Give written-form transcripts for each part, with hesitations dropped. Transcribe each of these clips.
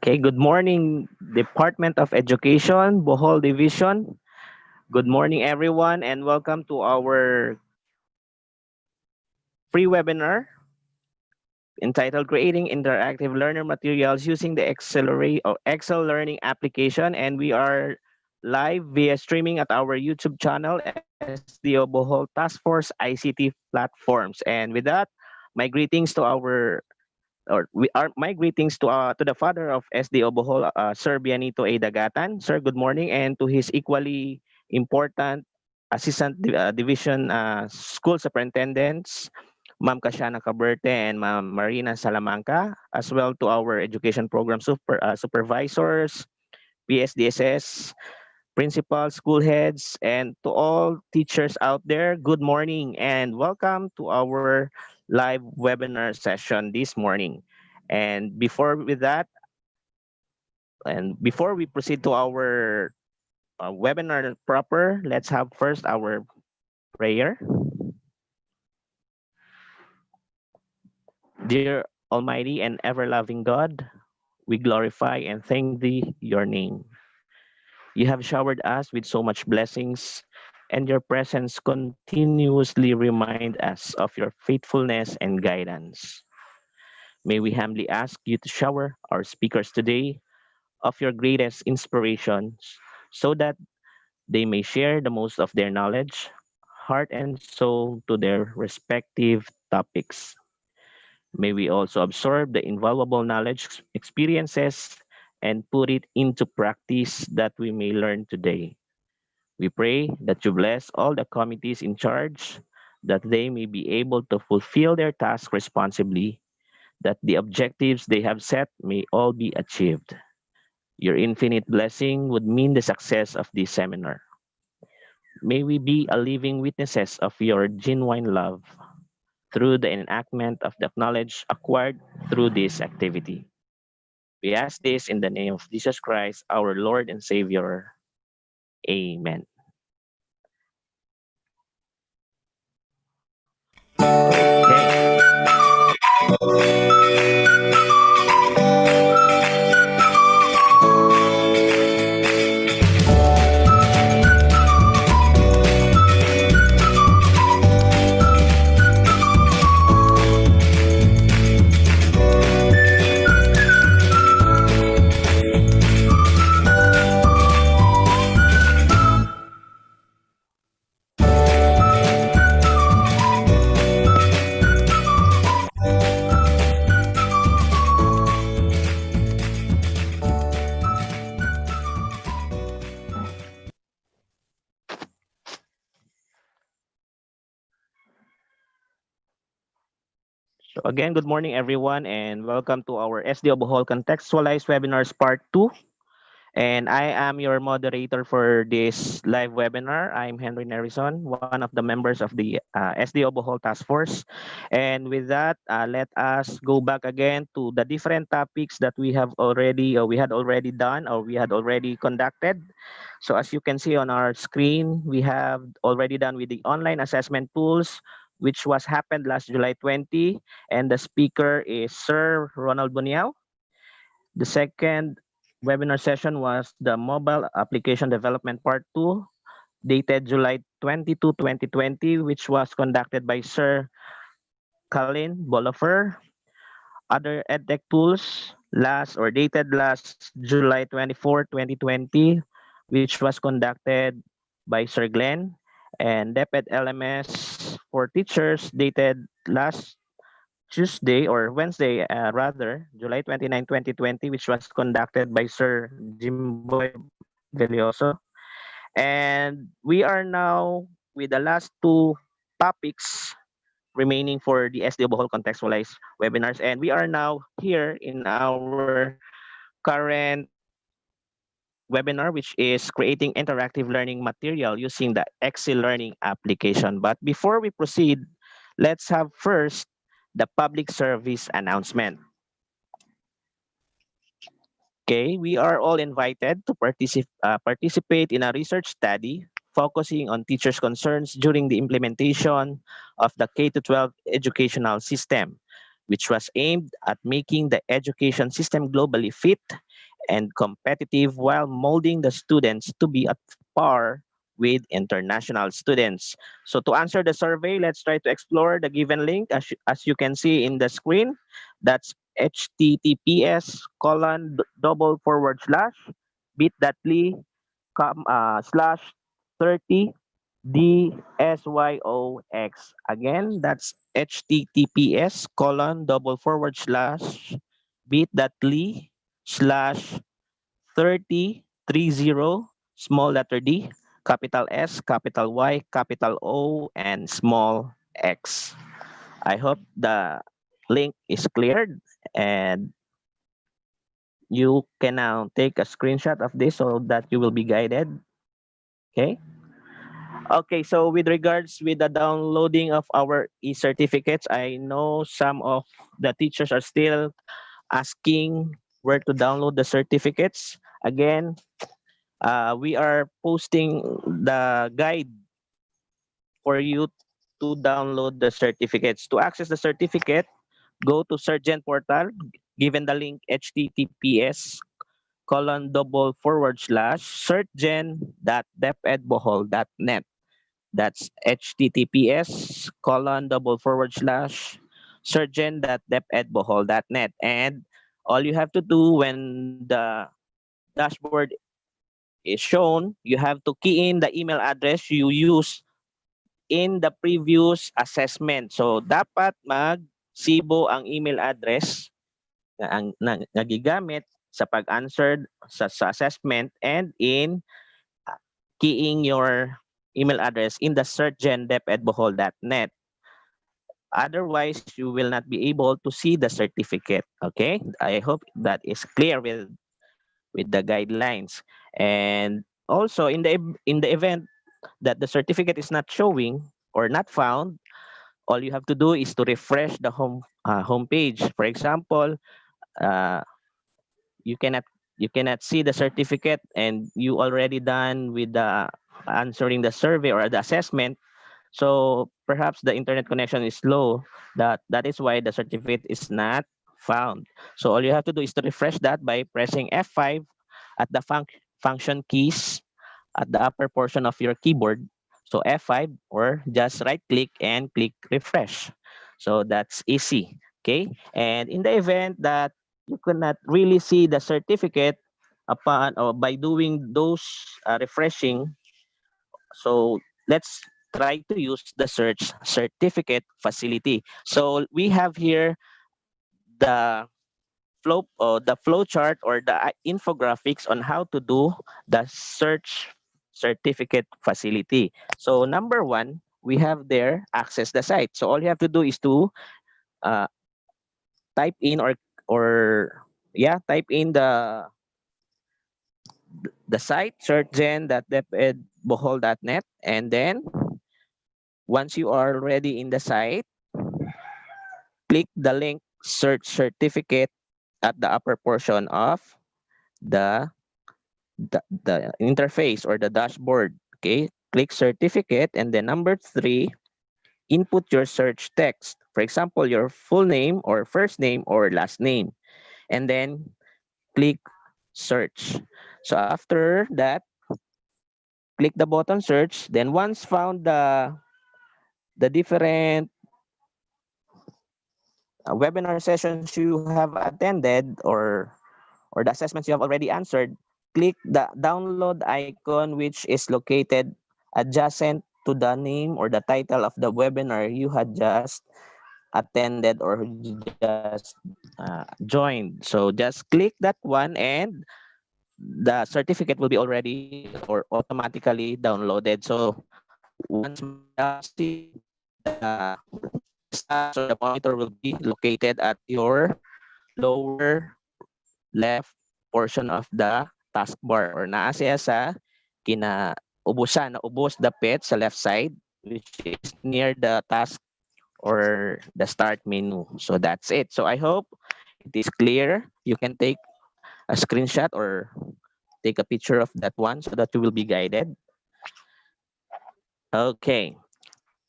Okay, good morning, Department of Education, Bohol Division. Good morning, everyone, and welcome to our free webinar entitled Creating Interactive Learner Materials Using the Accelerate or eXeLearning application. And we are live via streaming at our YouTube channel, SDO Bohol Task Force ICT platforms. And with that, my greetings to our my greetings to the father of SDO Bohol, Sir Bianito A. Dagatan. Sir, good morning, and to his equally important Division School Superintendents, Ma'am Kasiana Caberte and Ma'am Marina Salamanca, as well to our Education Program Supervisors, PSDSS, principals, school heads, and to all teachers out there, good morning and welcome to our live webinar session this morning. And before we proceed to our webinar proper, let's have first our prayer. Dear Almighty and ever-loving God, we glorify and thank thee, your name. You have showered us with so much blessings, and your presence continuously remind us of your faithfulness and guidance. May we humbly ask you to shower our speakers today of your greatest inspirations so that they may share the most of their knowledge, heart and soul to their respective topics. May we also absorb the invaluable knowledge, experiences, and put it into practice that we may learn today. We pray that you bless all the committees in charge, that they may be able to fulfill their task responsibly, that the objectives they have set may all be achieved. Your infinite blessing would mean the success of this seminar. May we be a living witnesses of your genuine love through the enactment of the knowledge acquired through this activity. We ask this in the name of Jesus Christ, our Lord and Savior. Amen. Okay. So again, good morning everyone and welcome to our SDO Bohol Contextualized Webinars Part 2. And I am your moderator for this live webinar. I'm Henry Nerison, one of the members of the SDO Bohol Task Force. And with that, let us go back again to the different topics that we had already done or we had already conducted. So as you can see on our screen, we have already done with the online assessment tools, which was happened last July 20, and the speaker is Sir Ronald Buniao. The second webinar session was the Mobile Application Development Part 2, dated July 22, 2020, which was conducted by Sir Colin Bolifer. Other EdTech tools dated last July 24, 2020, which was conducted by Sir Glenn, and DepEd LMS for teachers dated last Tuesday or Wednesday, rather, July 29, 2020, which was conducted by Sir Jimboy Velioso. And we are now with the last two topics remaining for the SDO Bohol Contextualized webinars. And we are now here in our current webinar, which is creating interactive learning material using the eXeLearning application. But before we proceed, let's have first the public service announcement. Okay, we are all invited to participate in a research study focusing on teachers' concerns during the implementation of the K-12 educational system, which was aimed at making the education system globally fit and competitive while molding the students to be at par with international students. So to answer the survey, let's try to explore the given link. As you can see in the screen, that's https colon double forward slash bit.ly slash 30 DSYOX. Again, that's https colon double forward slash bit.ly slash 30 small letter D, capital S, capital Y, capital O, and small x. I hope the link is cleared and you can now take a screenshot of this so that you will be guided. Okay. Okay, so with regards with the downloading of our e-certificates, I know some of the teachers are still asking where to download the certificates. Again, we are posting the guide for you to download the certificates. To access the certificate, go to Surgeon portal, given the link https colon double forward slash surgeon.depedbohol.net. That's https colon double forward slash surgeon.depedbohol.net. And all you have to do when the dashboard is shown, you have to key in the email address you use in the previous assessment. So dapat mag-sibo ang email address na nagigamit sa pag-answer sa assessment and in keying your email address in the searchgendepedbohol.net. Otherwise, you will not be able to see the certificate. Okay, I hope that is clear with the guidelines. And also in the event that the certificate is not showing or not found, all you have to do is to refresh the home page. For example, uh, you cannot you cannot see the certificate and you already done with the answering the survey or the assessment. So perhaps the internet connection is slow. That is why the certificate is not found. So all you have to do is to refresh that by pressing F5 at the function keys at the upper portion of your keyboard. So F5 or just right click and click refresh. So that's easy. Okay. And in the event that you could not really see the certificate upon or by doing those refreshing, so let's try to use the search certificate facility. So we have here the flow chart or the infographics on how to do the search certificate facility. So number one, we have there access the site. So all you have to do is to uh, type in or yeah type in the site searchgen.depedbohol.net, and then once you are already in the site, click the link search certificate at the upper portion of the the interface or the dashboard. Okay, click certificate, and then number three, input your search text. For example, your full name or first name or last name, and then click search. So after that, click the button search. Then once found the different webinar sessions you have attended or the assessments you have already answered, click the download icon which is located adjacent to the name or the title of the webinar you had just attended or just joined. So just click that one and the certificate will be already or automatically downloaded. So once madam see the the stats or the monitor will be located at your lower left portion of the taskbar or naa siya sa kinaubusan, naubos dapit sa left side which is near the task or the start menu. So that's it. So I hope it is clear. You can take a screenshot or take a picture of that one so that you will be guided. Okay.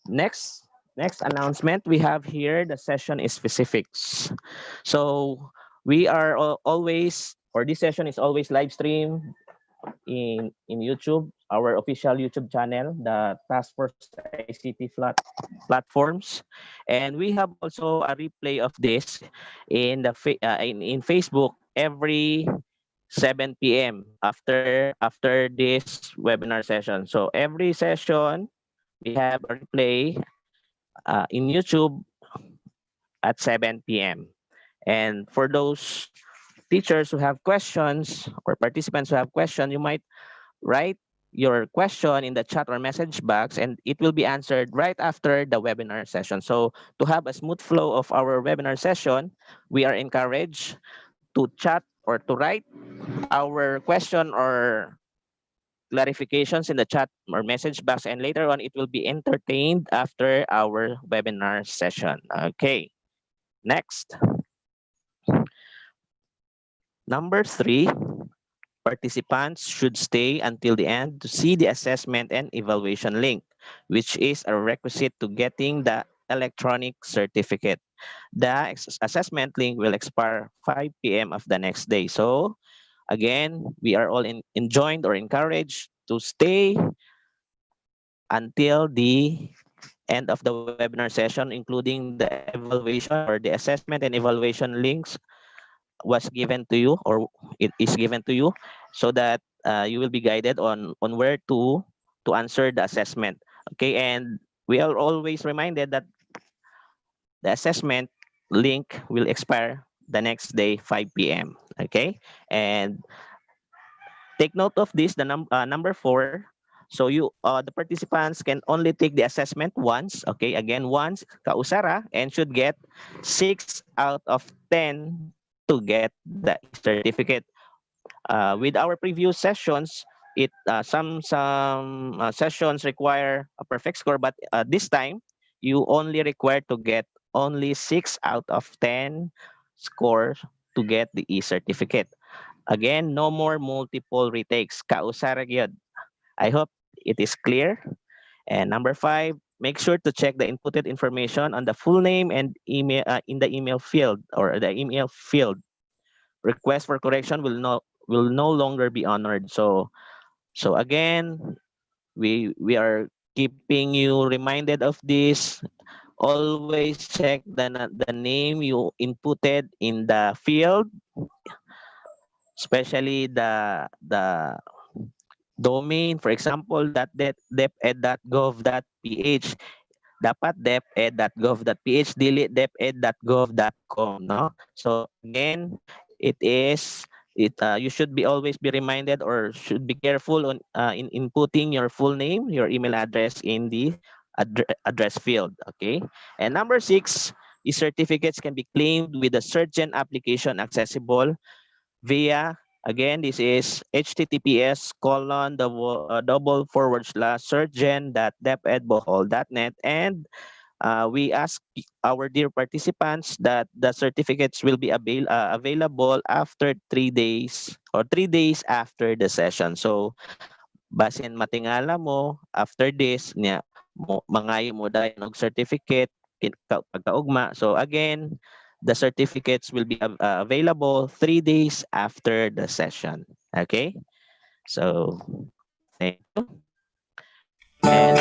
Next announcement we have here, the session is specifics. So we are always or this session is always live stream in YouTube, our official YouTube channel, the Task Force ICT platforms, and we have also a replay of this in Facebook every 7 p.m. after this webinar session. So every session we have a replay in YouTube at 7 p.m. And for those teachers who have questions or participants who have questions, you might write your question in the chat or message box, and it will be answered right after the webinar session. So to have a smooth flow of our webinar session, we are encouraged to chat or to write our question or clarifications in the chat or message box, and later on it will be entertained after our webinar session. Okay, next. Number 3, participants should stay until the end to see the assessment and evaluation link, which is a requisite to getting the electronic certificate. The assessment link will expire 5 p.m. of the next day. So again, we are all enjoined or encouraged to stay until the end of the webinar session, including the evaluation or the assessment and evaluation links was given to you, or it is given to you, so that you will be guided on where to answer the assessment. Okay, and we are always reminded that the assessment link will expire the next day 5 p.m. Okay, and take note of this, the number 4. So the participants can only take the assessment once. Okay, again once, kausara, and should get 6 out of 10 to get the e-certificate. With our previous sessions, some sessions require a perfect score, but this time you only require to get only 6 out of 10 score to get the e-certificate. Again, no more multiple retakes. Kausara gyud. I hope it is clear. And number 5, make sure to check the inputted information on the full name and email in the email field or the email field. Request for correction will no longer be honored. So again, we are keeping you reminded of this. Always check the name you inputted in the field, especially the domain. For example, deped.gov.ph, dapat deped.gov.ph, dili deped.gov.com, no? So again, it is you should be always be reminded or should be careful on in inputting your full name, your email address in the address field. Okay, and number 6, e-certificates can be claimed with the Surgeon application accessible via, again, this is https://surgeon.depedbohol.net, and we ask our dear participants that the certificates will be available after 3 days or 3 days after the session. So basin matingala mo after this niya mangayo mo dayon og certificate pagkaugma. So again, the certificates will be available 3 days after the session. Okay, so thank you. And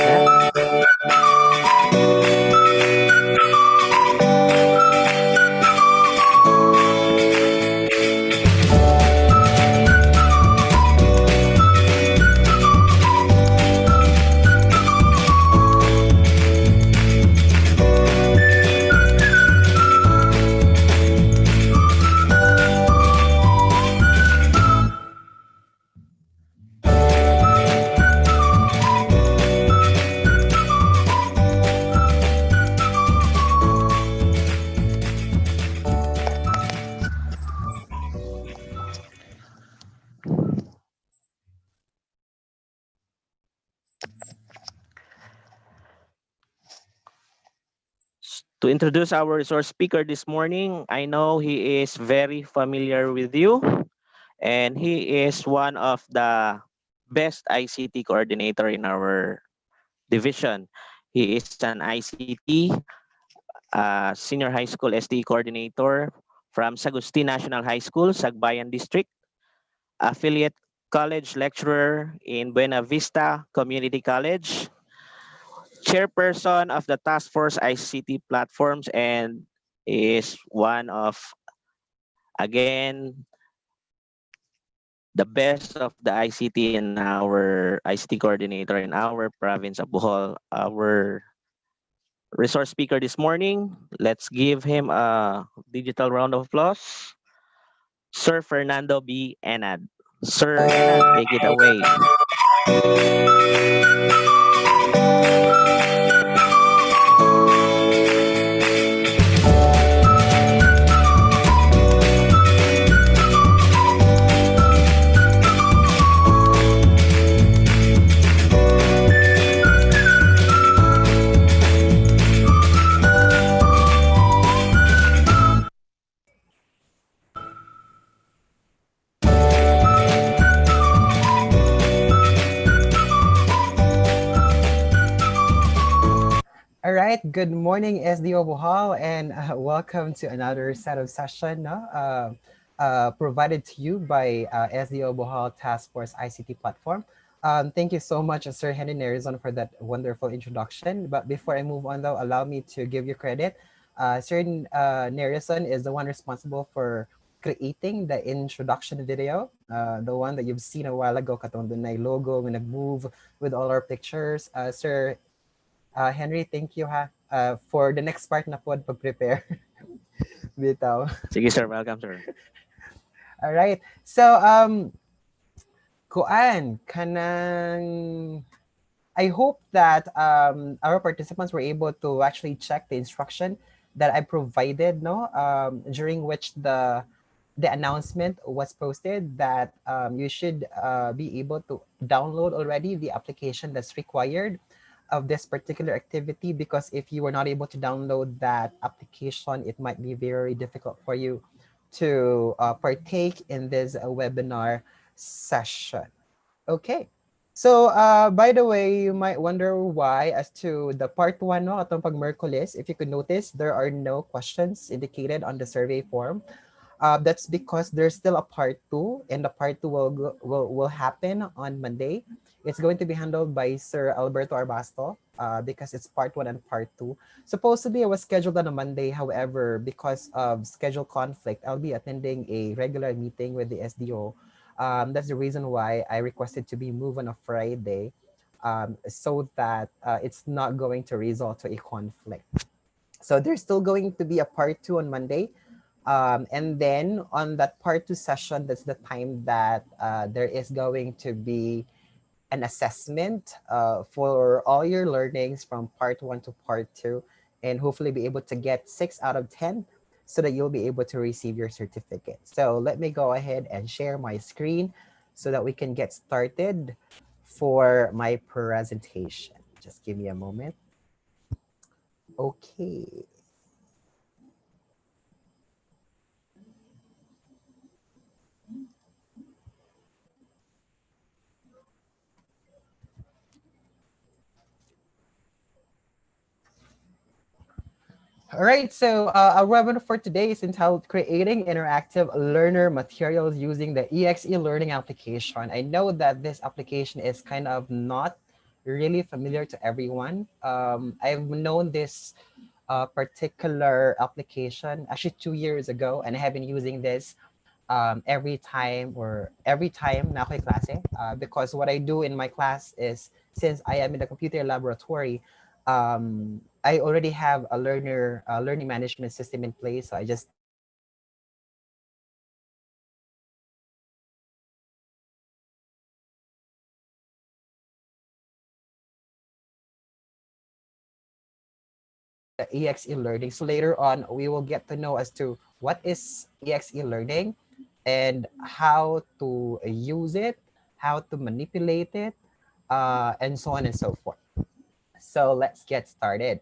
to introduce our resource speaker this morning, I know he is very familiar with you, and he is one of the best ICT coordinator in our division. He is an ICT senior high school STE coordinator from Sagustin National High School, Sagbayan District. affiliate college lecturer in Buena Vista Community College, chairperson of the Task Force ICT platforms, and is one of, again, the best of the ICT in our ICT coordinator in our province of Bohol, our resource speaker this morning. Let's give him a digital round of applause. Sir Fernando B. Enad. Sir Enad, take it away. All right. Good morning, SDO Bohol, and welcome to another set of session no? Provided to you by SDO Bohol Task Force ICT platform. Thank you so much, Sir Henry Nerizon, for that wonderful introduction. But before I move on, though, allow me to give you credit. Sir Nerizon is the one responsible for creating the introduction video, the one that you've seen a while ago, katong dun na logo, when nag-move with all our pictures. Sir Henry, thank you ha. For the next part na pod pag-prepare. Bitaw. Sige sir, welcome sir. All right. So kuan kanang I hope that our participants were able to actually check the instruction that I provided, no, during which the announcement was posted that you should be able to download already the application that's required of this particular activity, because if you were not able to download that application, it might be very difficult for you to partake in this webinar session. Okay. So, by the way, you might wonder why as to the part 1, no, atong pag Merkulis, if you could notice, there are no questions indicated on the survey form. That's because there's still a part 2, and the part 2 will happen on Monday. It's going to be handled by Sir Alberto Arbasto because it's part 1 and part 2. Supposedly, it was scheduled on a Monday. However, because of schedule conflict, I'll be attending a regular meeting with the SDO. That's the reason why I requested to be moved on a Friday, so that it's not going to result to a conflict. So there's still going to be a part 2 on Monday. And then on that part 2 session, that's the time that there is going to be an assessment for all your learnings from part 1 to part 2, and hopefully be able to get 6 out of 10 so that you'll be able to receive your certificate. So let me go ahead and share my screen so that we can get started for my presentation. Just give me a moment. Okay. All right, so our webinar for today is entitled Creating Interactive Learner Materials Using the eXeLearning application. I know that this application is kind of not really familiar to everyone. I've known this particular application actually 2 years ago, and I have been using this every time na ako'y klase, because what I do in my class is, since I am in the computer laboratory, I already have a learning management system in place. So I just the EXE learning. So later on, we will get to know as to what is EXE learning and how to use it, how to manipulate it, and so on and so forth. So let's get started.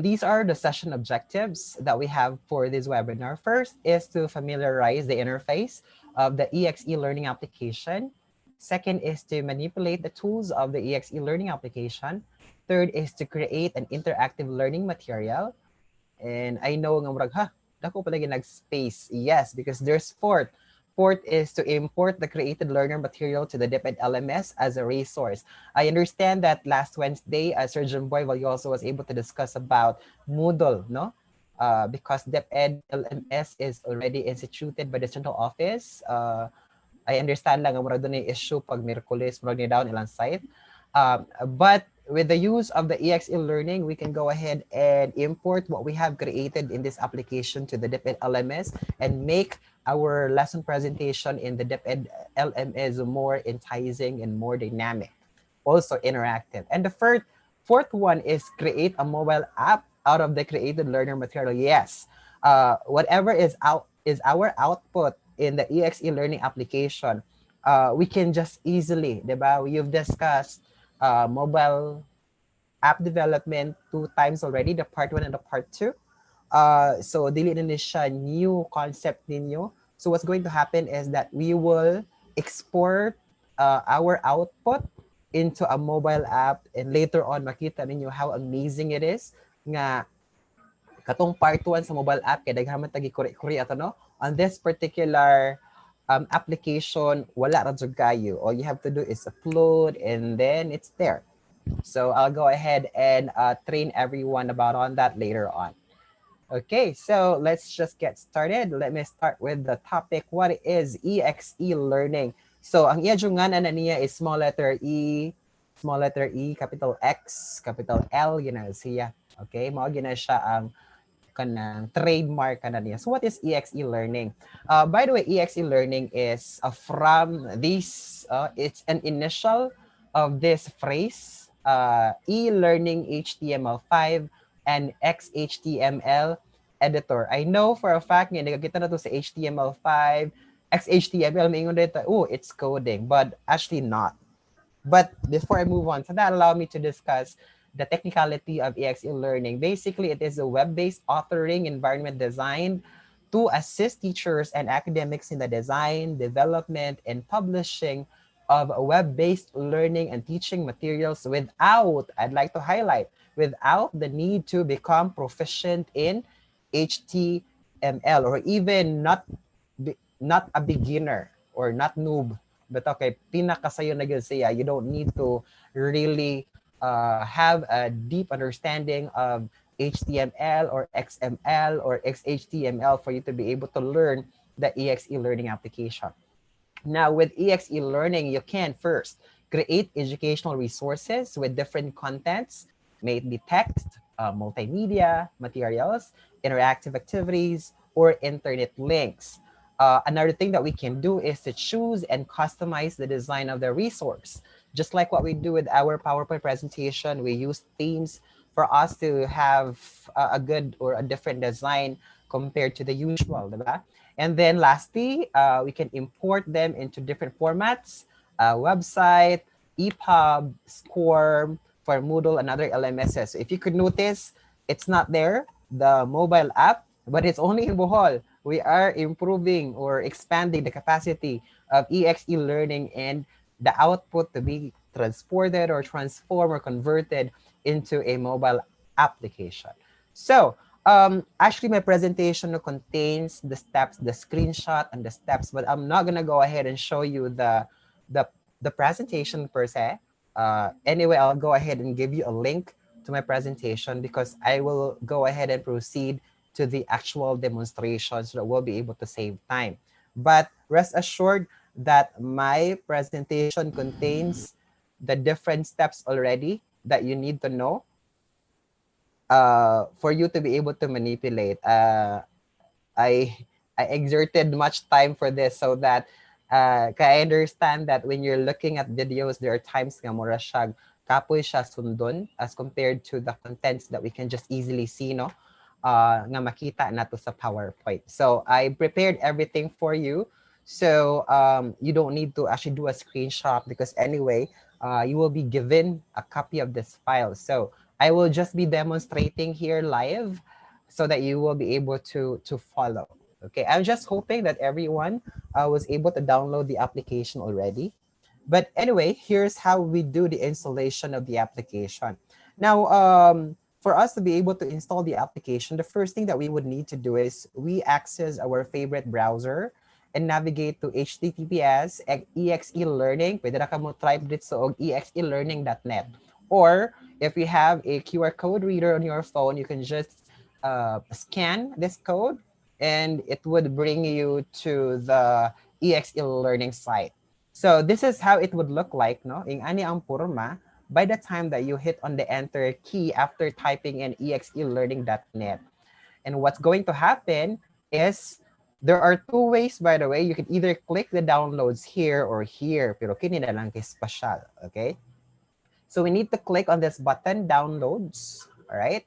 These are the session objectives that we have for this webinar. First is to familiarize the interface of the EXE learning application. Second is to manipulate the tools of the EXE learning application. Third is to create an interactive learning material. And I know nga murag, ha, dako pala nag-space. Yes, because there's fourth. fourth is to import the created learner material to the DepEd LMS as a resource. I understand that last Wednesday, Surgeon Boy also was able to discuss about Moodle, no? Because DepEd LMS is already instituted by the central office. I understand lang, mura doon yung issue pag Miraculous, mura ni down ilang site. But with the use of the eXeLearning, we can go ahead and import what we have created in this application to the DepEd LMS and make our lesson presentation in the DepEd LMS more enticing and more dynamic, also interactive. And the fourth one is create a mobile app out of the created learner material. Yes, whatever is our output in the eXeLearning application, we can just easily, diba? You've discussed mobile app development two times already, the part one and the part two. So dili na siya new concept ninyo. So what's going to happen is that we will export our output into a mobile app, and later on makita ninyo how amazing it is nga katong part 1 sa mobile app kay daghan man tagi kuri ato no. On this particular application, wala ra jud kayo. All you have to do is upload and then it's there. So I'll go ahead and train everyone about on that later on. Okay, so let's just get started. Let me start with the topic. What is eXeLearning? So ang iya nganan na niya is small letter E, capital X, capital L, yun na siya. Okay, mao gina siya ang kanang trademark kana niya. So what is eXeLearning? By the way, eXeLearning is from this, it's an initial of this phrase, e-learning HTML5 and XHTML editor. I know for a fact nga nagkita na to sa HTML5, XHTML, may dito, oh, it's coding, but actually not. But before I move on to that, allow me to discuss the technicality of eXeLearning. Basically, it is a web-based authoring environment designed to assist teachers and academics in the design, development, and publishing of web-based learning and teaching materials without, I'd like to highlight, without the need to become proficient in HTML, or even not a beginner or not noob, but okay, pinakasayo na gyud siya. You don't need to really have a deep understanding of HTML or XML or XHTML for you to be able to learn the eXeLearning application. Now, with eXeLearning, you can first create educational resources with different contents, may it be text, multimedia, materials, interactive activities, or internet links. Another thing that we can do is to choose and customize the design of the resource. Just like what we do with our PowerPoint presentation, we use themes for us to have a good or a different design compared to the usual, diba? And then lastly, we can import them into different formats, website, EPUB, SCORM, for Moodle and other LMSs. So if you could notice, it's not there, the mobile app, but it's only in Bohol. We are improving or expanding the capacity of eXeLearning and the output to be transported or transformed or converted into a mobile application. So actually, my presentation contains the steps, the screenshot, and the steps, but I'm not gonna go ahead and show you the the presentation per se. Anyway, I'll go ahead and give you a link to my presentation because I will go ahead and proceed to the actual demonstration so that we'll be able to save time. But rest assured that my presentation contains the different steps already that you need to know for you to be able to manipulate. I I exerted much time for this so that I understand that when you're looking at videos, there are times nga mura siya kapoy siya sundon as compared to the contents that we can just easily see, no? Nga makita nato sa PowerPoint. So I prepared everything for you. So you don't need to actually do a screenshot because anyway, you will be given a copy of this file. So I will just be demonstrating here live so that you will be able to follow. Okay, I'm just hoping that everyone was able to download the application already. But anyway, here's how we do the installation of the application. Now, for us to be able to install the application, the first thing that we would need to do is we access our favorite browser. and navigate to https eXeLearning. Pwede na ka mo type dito og eXeLearning.net. Or if you have a QR code reader on your phone, you can just scan this code and it would bring you to the eXeLearning site. So this is how it would look like, no? Ing ani ang porma by the time that you hit on the enter key after typing in eXeLearning.net. And what's going to happen is there are two ways, by the way. You can either click the downloads here or here. Pero kini na lang kay special, okay? So we need to click on this button, downloads, all right?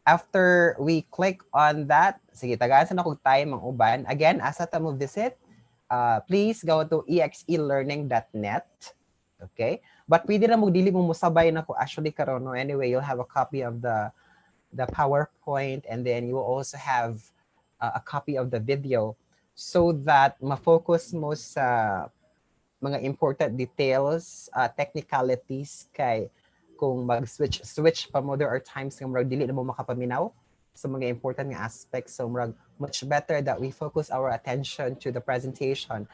After we click on that, sige, tagaan sa nakog time ang uban. Again, asa ta mo visit, please go to eXeLearning.net. Okay? But pwede na mo dili mo musabay na ko actually karon. No? Anyway, you'll have a copy of the PowerPoint, and then you will also have a copy of the video so that ma-focus mo sa mga important details, technicalities kay kung mag-switch pa mo, there are times nga dili na mo makapaminaw sa mga important nga aspects. So much better that we focus our attention to the presentation.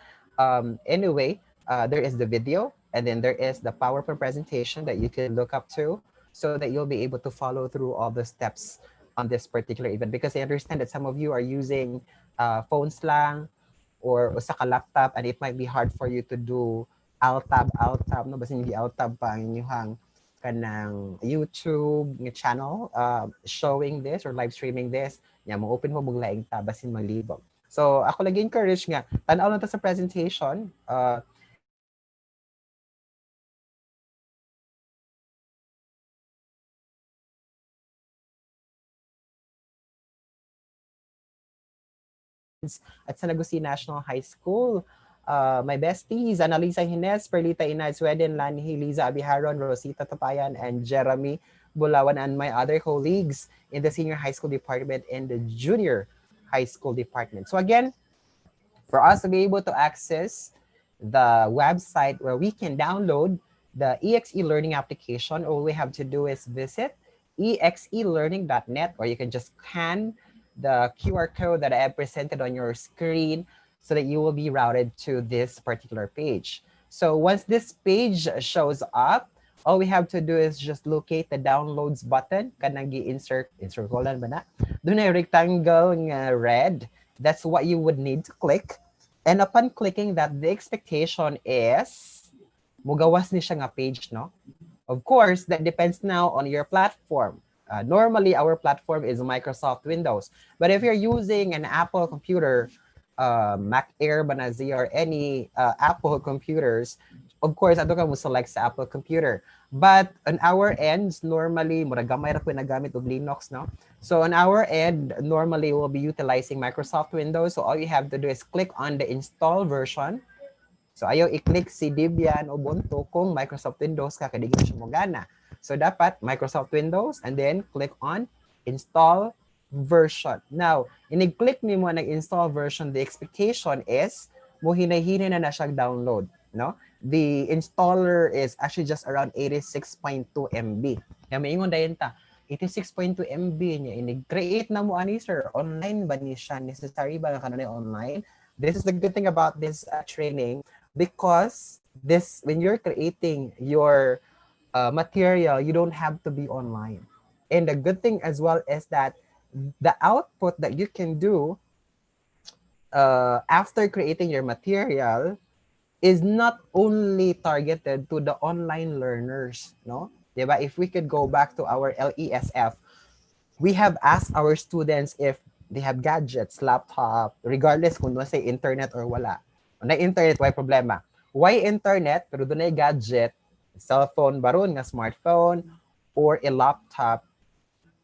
Anyway, there is the video, and then there is the PowerPoint presentation that you can look up to so that you'll be able to follow through all the steps on this particular event. Because I understand that some of you are using phones lang or sa ka laptop, and it might be hard for you to do alt tab, no? Basin hindi alt tab pa ang inyong kanang YouTube nga channel showing this or live streaming this. Nya mo open mo mong laing tab basin malibog. So ako lagi encourage nga tan-aw lang ta sa presentation. And at San Agustin National High School. My besties, Annalisa Hines, Perlita Inay Sweden, Lanhi, Liza Abiharon, Rosita Tapayan, and Jeremy Bulawan, and my other colleagues in the senior high school department and the junior high school department. So again, for us to be able to access the website where we can download the eXeLearning application, all we have to do is visit eXeLearning.net, or you can just scan the QR code that I have presented on your screen so that you will be routed to this particular page. So once this page shows up, all we have to do is just locate the downloads button. Kanang insert ko lang ba na? Doon ay rectangle nga red. That's what you would need to click. And upon clicking that, the expectation is mugawas ni siya nga page, no? Of course, that depends now on your platform. Normally, our platform is Microsoft Windows. But if you're using an Apple computer, Mac Air, Banazi, or any Apple computers, of course, ato ka mo select sa Apple computer. But on our ends, normally, muragamay ra ko nagamit og Linux, no? So on our end, normally we'll be utilizing Microsoft Windows. So all you have to do is click on the install version. So ayaw i-click si Debian o Ubuntu kung Microsoft Windows ka, kaya di siya mo gana. So dapat Microsoft Windows, and then click on install version. Now, inig-click ni mo ng install version, the expectation is mo hinay-hinay na siyang download, no? The installer is actually just around 86.2 MB. Kaya maingon dayon ta, 86.2 MB niya inig-create na mo ani sir. Online ba ni siya? Necessary ba nga kanunay online? This is the good thing about this training, because this, when you're creating your material, you don't have to be online. And the good thing as well is that the output that you can do after creating your material is not only targeted to the online learners, no? Diba? If we could go back to our LESF, we have asked our students if they have gadgets, laptop, regardless kung say internet or wala. Na internet, why problema? Why internet, pero doon ay gadget, cellphone baron nga smartphone, or a laptop,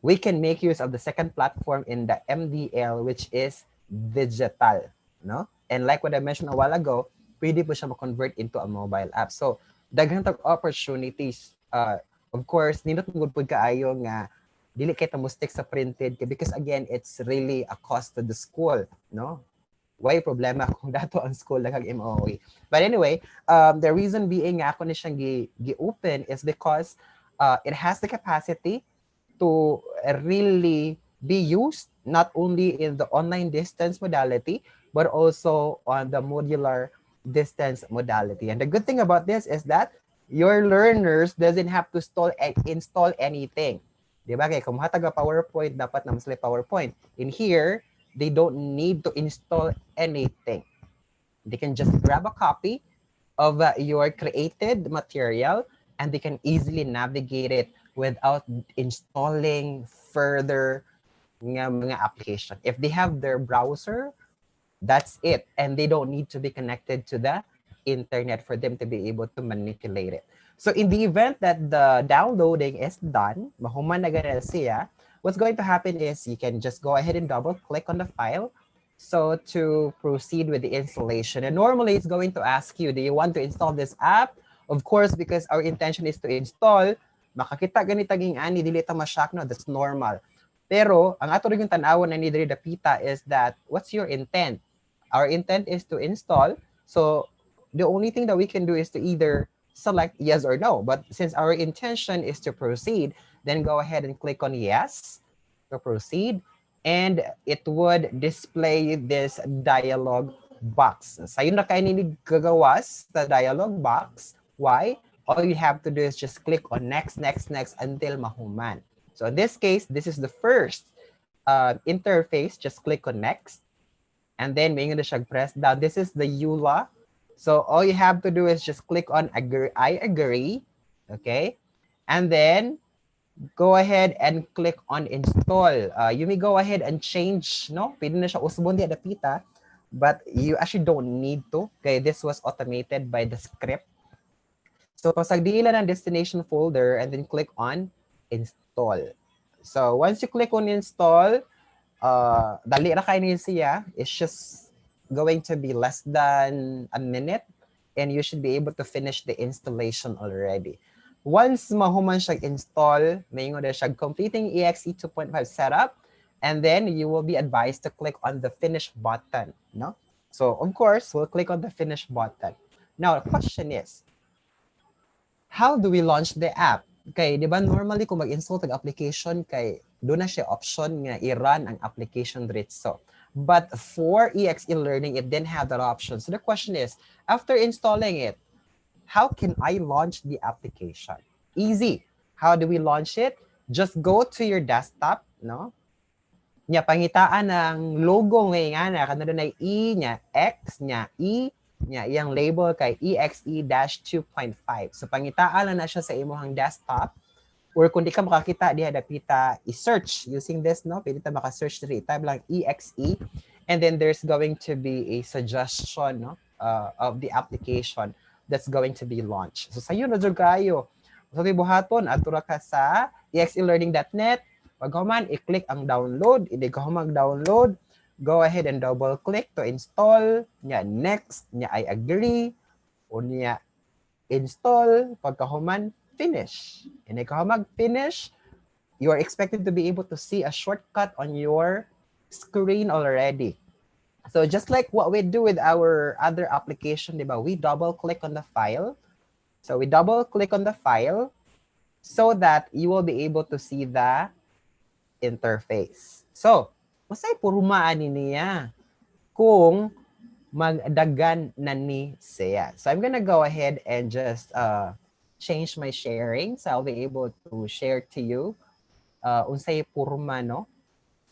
we can make use of the second platform in the MDL, which is digital, no? And like what I mentioned a while ago, pwede po siya ma-convert into a mobile app. So, daghang tag opportunities. Of course, nindot mo gud pud kaayo nga dili kay ta mo stick sa printed, because again, it's really a cost to the school, no? Why problema kung dato ang school daghang MOE. But anyway, the reason being nga ako ni siyang gi-open is because it has the capacity to really be used not only in the online distance modality, but also on the modular distance modality. And the good thing about this is that your learners doesn't have to install anything. Di ba? Kaya kung mahataga PowerPoint, dapat na masli PowerPoint. In here, they don't need to install anything. They can just grab a copy of your created material and they can easily navigate it without installing further mga application. If they have their browser, that's it. And they don't need to be connected to the internet for them to be able to manipulate it. So in the event that the downloading is done, mahuman na ganun siya, what's going to happen is you can just go ahead and double click on the file. So to proceed with the installation, and normally it's going to ask you, do you want to install this app? Of course, because our intention is to install, makakita ganitaging ani, dili ta masyak, no, that's normal. Pero, ang ato rin yung tanawan na ni Diri Dapita is that, what's your intent? Our intent is to install. So the only thing that we can do is to either select yes or no. But since our intention is to proceed, then go ahead and click on yes to proceed. And it would display this dialog box. Sa'yo na kayo ninig gagawas the dialog box. Why? All you have to do is just click on next, next, next until mahuman. So in this case, this is the first interface. Just click on next. And then may nga siya press down. This is the EULA. So all you have to do is just click on agree, I agree. Okay. And then go ahead and click on install. You may go ahead and change, no? Pwede na siya usbon di adapita, but you actually don't need to. Okay, this was automated by the script. So pasagdiila ng destination folder and then click on install. So once you click on install, dali na kayo siya. It's just going to be less than a minute and you should be able to finish the installation already. Once mahuman siya install, mayingon na siya completing EXE 2.5 setup, and then you will be advised to click on the finish button. No? So of course, we'll click on the finish button. Now, the question is, how do we launch the app? Kay, di ba normally kung mag-install tag application, kay doon na siya option nga i-run ang application diretso. But for eXeLearning, it didn't have that option. So the question is, after installing it, how can I launch the application? Easy. How do we launch it? Just go to your desktop, no? Nya pangitaan ng logo nga na kanado na E nya X nya E nya iyang label kay EXE-2.5. So pangitaan na siya sa imong desktop, or kung di ka makakita diha dapita i-search using this, no? Pwede ta maka-search diri, type lang EXE and then there's going to be a suggestion, no? Of the application that's going to be launched. So sayo na jud kayo. So buhaton atura ka sa exelearning.net. Pag man i-click ang download, hindi ka mag-download, go ahead and double click to install, nya next, nya I agree, o nya install, pagkahuman, finish. And ikaw mag-finish, you are expected to be able to see a shortcut on your screen already. So just like what we do with our other application, diba? We double click on the file. So we double click on the file so that you will be able to see the interface. So, masay purumaan niya kung magdagan na ni siya. So I'm gonna go ahead and just change my sharing. So I'll be able to share to you unsay purma, no?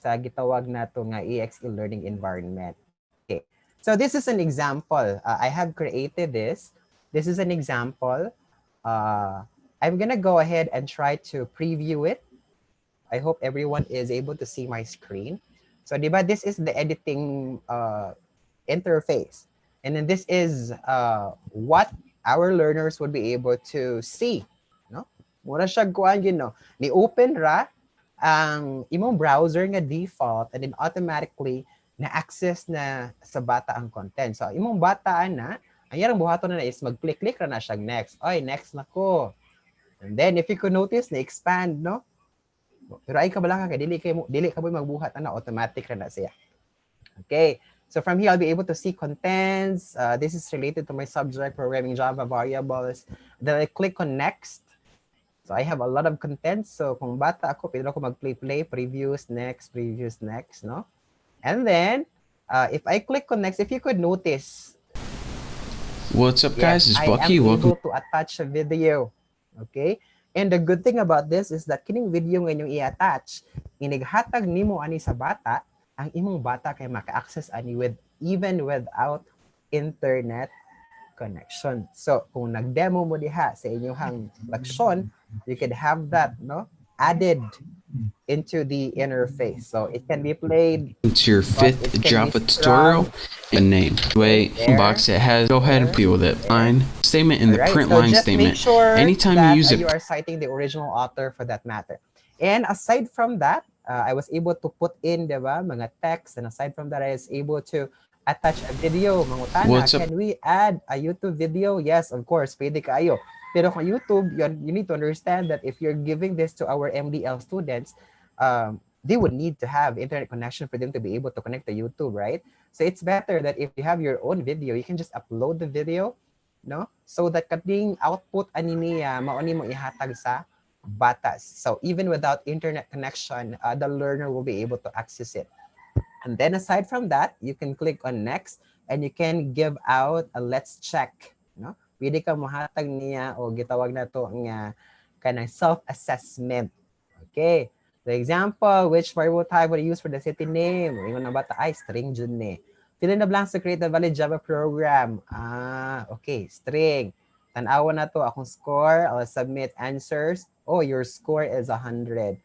Sa gitawag nato nga eXeLearning environment. Okay. So this is an example. I have created this. This is an example. I'm gonna go ahead and try to preview it. I hope everyone is able to see my screen. So, diba, this is the editing interface. And then this is what our learners would be able to see. No? Mura siya kuan yun, no? Ni-open ra ang imong browser nga default and then automatically na-access na sa bata ang content. So, imong bata na, ang yarang buhaton na is mag-click-click ra na siya next. Oy, next na ko. And then, if you could notice, na-expand, no? Pero ay kabala ka dili ka boy magbuhat ana, automatic ra na siya. Okay. So from here I'll be able to see contents. This is related to my subject, programming Java variables. Then I click on next. So I have a lot of content. So kung bata ako, pwede ako mag-play, previews, next, no? And then, if I click on next, if you could notice, What's up, yes, guys? It's I am Bucky. Welcome. able to attach a video. Okay? And the good thing about this is that kining video nga inyong i-attach, inighatag nimo ani sa bata, ang imong bata kay maka-access ani with even without internet connection. So, kung nag-demo mo diha sa inyong leksyon, you could have that, no, added into the interface. So it can be played, To your but it fifth can be Java tutorial. scrubbed. A name. Okay, Way there, box that has. Go ahead and there, deal with it. there. Line statement and All the right, print so line just make statement. sure Anytime you that use you it, are citing the original author for that matter. And aside from that, I was able to put in, diba, mga text. And aside from that, I was able to attach a video. Mangutana, what's up? can we add a YouTube video? Yes, of course, pwede kayo. Pero kung YouTube, you need to understand that if you're giving this to our MDL students, they would need to have internet connection for them to be able to connect to YouTube, right? So it's better that if you have your own video, you can just upload the video, no? So that kating output ani niya mauni mo ihatag sa batas. So even without internet connection, the learner will be able to access it. And then aside from that, you can click on next and you can give out a let's check, no? Pwede ka mohatag niya o gitawag na to nga kanang self-assessment. Okay. For example, which variable type would you use for the city name? Ingon na bata ay string jud ni. Fill in the blanks to create a valid Java program. Okay, string. Tanawa na to akong score. I'll submit answers. Oh, your score is 100.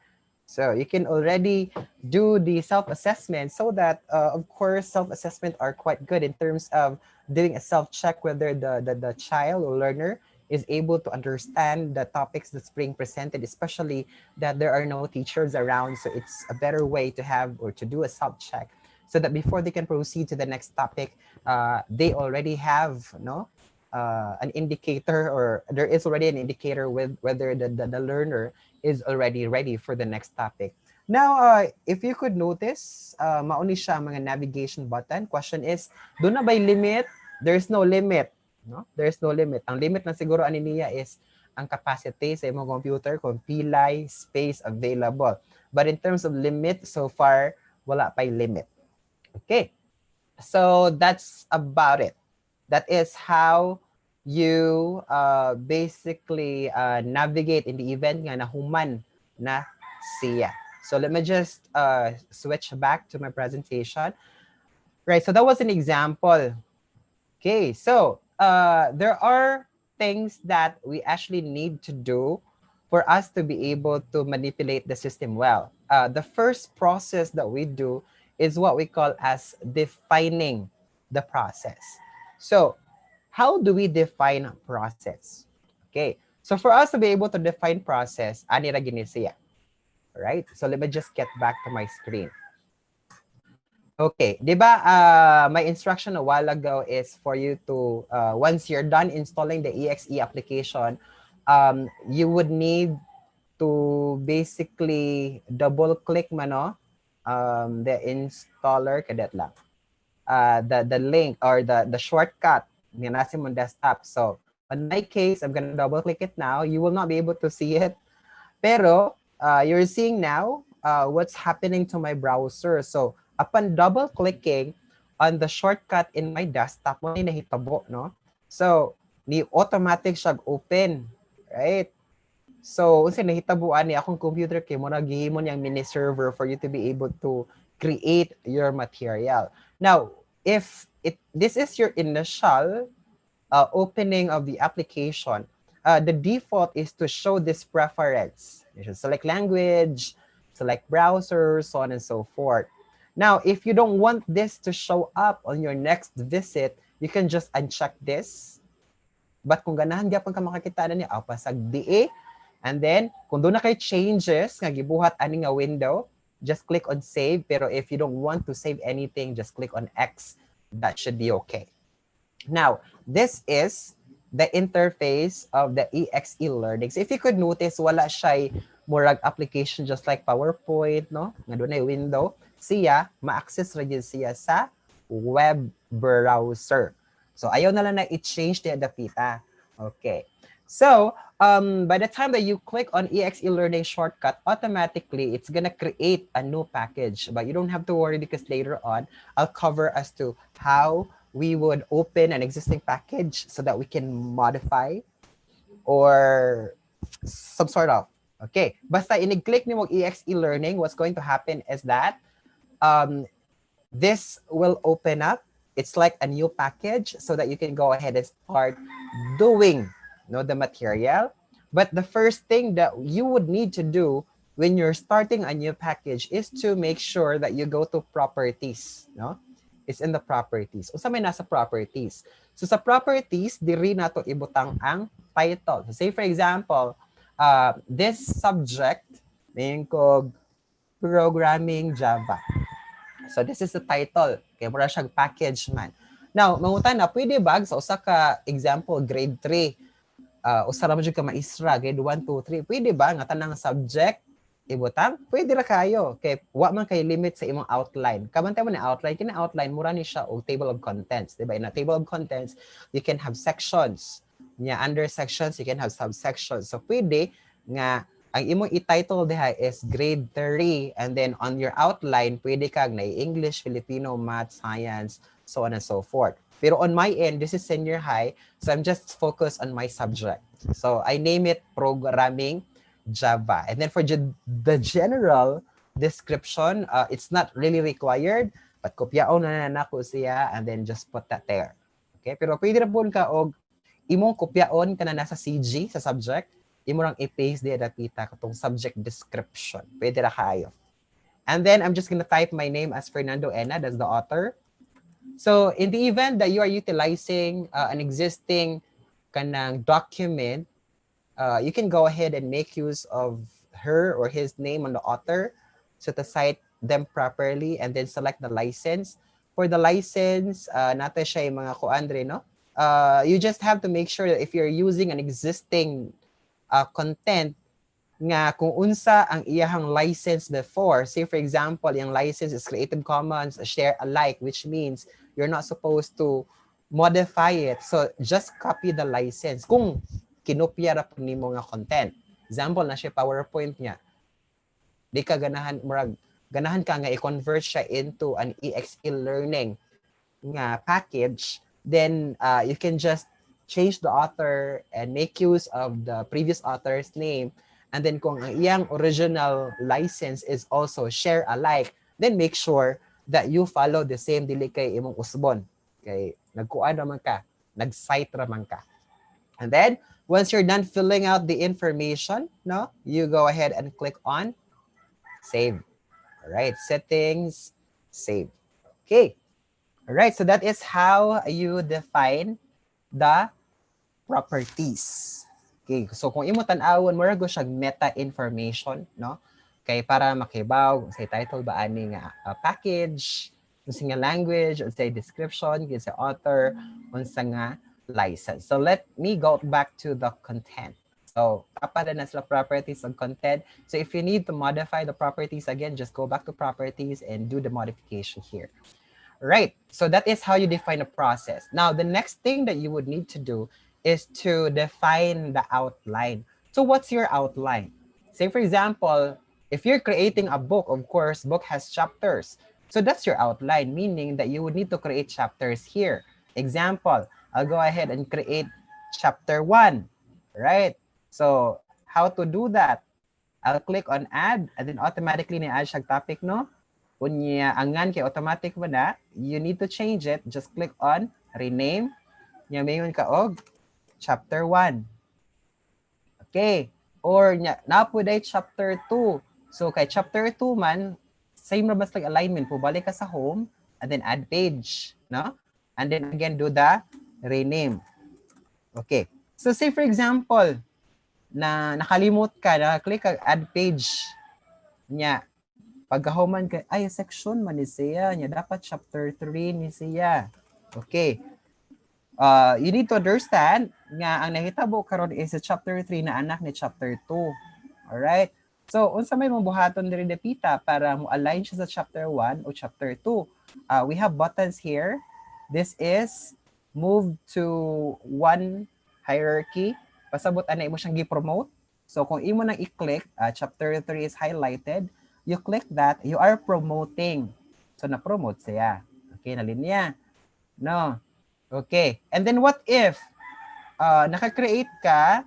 So you can already do the self-assessment so that, of course, self-assessment are quite good in terms of doing a self-check whether the child or learner is able to understand the topics that's being presented, especially that there are no teachers around. So it's a better way to have or to do a self-check so that before they can proceed to the next topic, they already have an indicator, or there is already an indicator with whether the learner is already ready for the next topic. Now, if you could notice, mauni siya mga navigation button. Question is, do na by limit? There's no limit. No? There's no limit. Ang limit na siguro ani niya is ang capacity sa imong computer kung pilay space available. But in terms of limit, so far, wala pa'y limit. Okay. So that's about it. That is how you basically navigate in the event nga nahuman na siya. So let me just switch back to my presentation. Right, so that was an example. Okay, so there are things that we actually need to do for us to be able to manipulate the system well. The first process that we do is what we call as defining the process. So how do we define process? Okay, so for us to be able to define process, ani ra gini siya. Right? So let me just get back to my screen. Okay, di ba my instruction a while ago is for you to, once you're done installing the exe application, you would need to basically double click mano the installer kadet lang. The link or the shortcut nga nasa mong desktop. So on my case, I'm gonna double click it now. You will not be able to see it. Pero you're seeing now what's happening to my browser. So upon double clicking on the shortcut in my desktop, mo ni nahitabo, no? So ni automatic siya open, right? So unsa nahitabuan ni akong computer kay mo naghihimo niyang mini server for you to be able to create your material. Now, if this is your initial opening of the application, the default is to show this preference. You should select language, select browser, so on and so forth. Now, if you don't want this to show up on your next visit, you can just uncheck this. But kung ganahan gyapon ka makakita na niya, pasag DA, and then kung doon na kay changes nga gibuhat ani nga window, just click on save. Pero if you don't want to save anything, just click on X. That should be okay. Now, this is the interface of the eXeLearning. So if you could notice, wala siya murag application just like PowerPoint, no? Nga doon ay window. Siya, ma-access ra gyud siya sa web browser. So ayaw na lang na i-change the dapita. Okay. So by the time that you click on eXeLearning shortcut, automatically it's gonna create a new package. But you don't have to worry because later on I'll cover as to how we would open an existing package so that we can modify or some sort of. Okay, basta in-click ni mo eXeLearning, what's going to happen is that um, this will open up. It's like a new package so that you can go ahead and start doing the material. But the first thing that you would need to do when you're starting a new package is to make sure that you go to properties. No? It's in the properties. O sa may nasa properties. So sa properties, diri na to ibutang ang title. So say for example, this subject, main ko programming Java. So this is the title. Kaya mura siyang package man. Now, mangutan na, pwede ba sa usa ka example, grade 3, usa ra man jud ka maistra, grade 1, 2, 3, pwede ba nga tanang subject, ibutang? Pwede ra kayo. Kay wa man kay limit sa imong outline. Kabantay mo na outline, kina outline, mura ni siya o table of contents. Diba? In a table of contents, you can have sections. Under sections, you can have subsections. So pwede nga ang imong i-title diha is grade 3 and then on your outline pwede kag na English, Filipino, Math, Science, so on and so forth. Pero on my end, this is senior high, so I'm just focused on my subject. So I name it Programming Java. And then for the general description, it's not really required, but kopyaon na nako siya and then just put that there. Okay? Pero pwede ra pud ka og imong kopyaon kana nasa CG sa subject, imo rang i-paste diya dapita katong subject description. Pwede ra kayo. And then I'm just gonna type my name as Fernando Ena, that's the author. So in the event that you are utilizing an existing kanang document, you can go ahead and make use of her or his name on the author so to cite them properly and then select the license. For the license, nato siya yung mga kuandre, no? You just have to make sure that if you're using an existing content nga kung unsa ang iyahang license before. Say for example, yung license is Creative Commons, share alike, which means you're not supposed to modify it. So just copy the license kung kinopya ra pud nimo nga content. Example na siya PowerPoint niya. Di ka ganahan ka nga i-convert siya into an eXeLearning nga package, then you can just change the author and make use of the previous author's name. And then kung ang iyang original license is also share alike, then make sure that you follow the same dili kay imong usbon. Kay nagkuan raman ka, nag-cite raman ka. And then once you're done filling out the information, no, you go ahead and click on save. All right, settings, save. Okay. All right, so that is how you define the properties. Okay, so kung imo tan-awon mo ra go siya meta information, no? Kay para makibaw say title ba ani nga package, unsa nga language, unsa description, unsa author, unsa nga license. So let me go back to the content. So papada na sila properties of content. So if you need to modify the properties again, just go back to properties and do the modification here. Right, so that is how you define a process. Now, the next thing that you would need to do is to define the outline. So what's your outline? Say, for example, if you're creating a book, of course, book has chapters. So that's your outline, meaning that you would need to create chapters here. Example, I'll go ahead and create chapter 1, right? So how to do that? I'll click on add and then automatically ni-add siya topic, no? Unya angan kay automatic mo na, you need to change it. Just click on rename. Nya mayon ka og chapter 1. Okay. Or nya napud ay chapter 2. So kay chapter 2 man, same ra basta alignment po. Balik ka sa home and then add page, no? And then again do the rename. Okay. So say for example, na nakalimot ka, na click ka add page. Nya pagkahuman ka, ay, section man ni siya. Nya dapat chapter 3 ni siya. Okay. You need to understand nga ang nahitabo karon is sa chapter 3 na anak ni chapter 2. Alright? So, unsa may mabuhaton diri dapita para mo align siya sa chapter 1 o chapter 2. We have buttons here. This is move to one hierarchy. pasabot ana imo siyang gi-promote. So kung imo nang i-click, chapter 3 is highlighted, you click that, you are promoting. So na-promote siya. Okay, nalinya. No. Okay. And then what if naka-create ka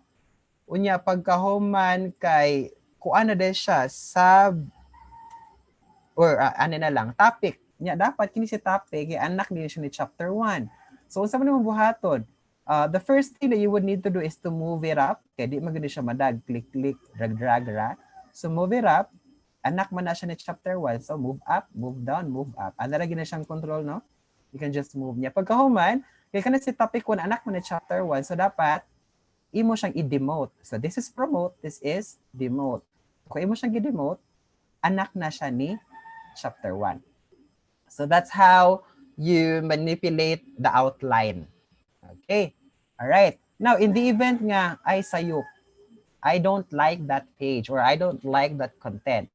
unya pagkahuman kay kuan na din siya sub or ano na lang topic nya dapat kini si topic anak din siya ni chapter 1. So unsa man imong buhaton? The first thing that you would need to do is to move it up. Kaya di maganda siya madag, click, drag, ra. So move it up. Anak man na siya ni chapter 1. So move up, move down, move up. Ano lagi na siyang control, no? You can just move niya. Pagkahuman, kaya ka na si topic 1, anak man ni chapter 1. So dapat, imo siyang i-demote. So this is promote, this is demote. Kung imo siyang i-demote, anak na siya ni chapter 1. So that's how you manipulate the outline. Okay. All right. Now, in the event nga, ay sayop, I don't like that page or I don't like that content.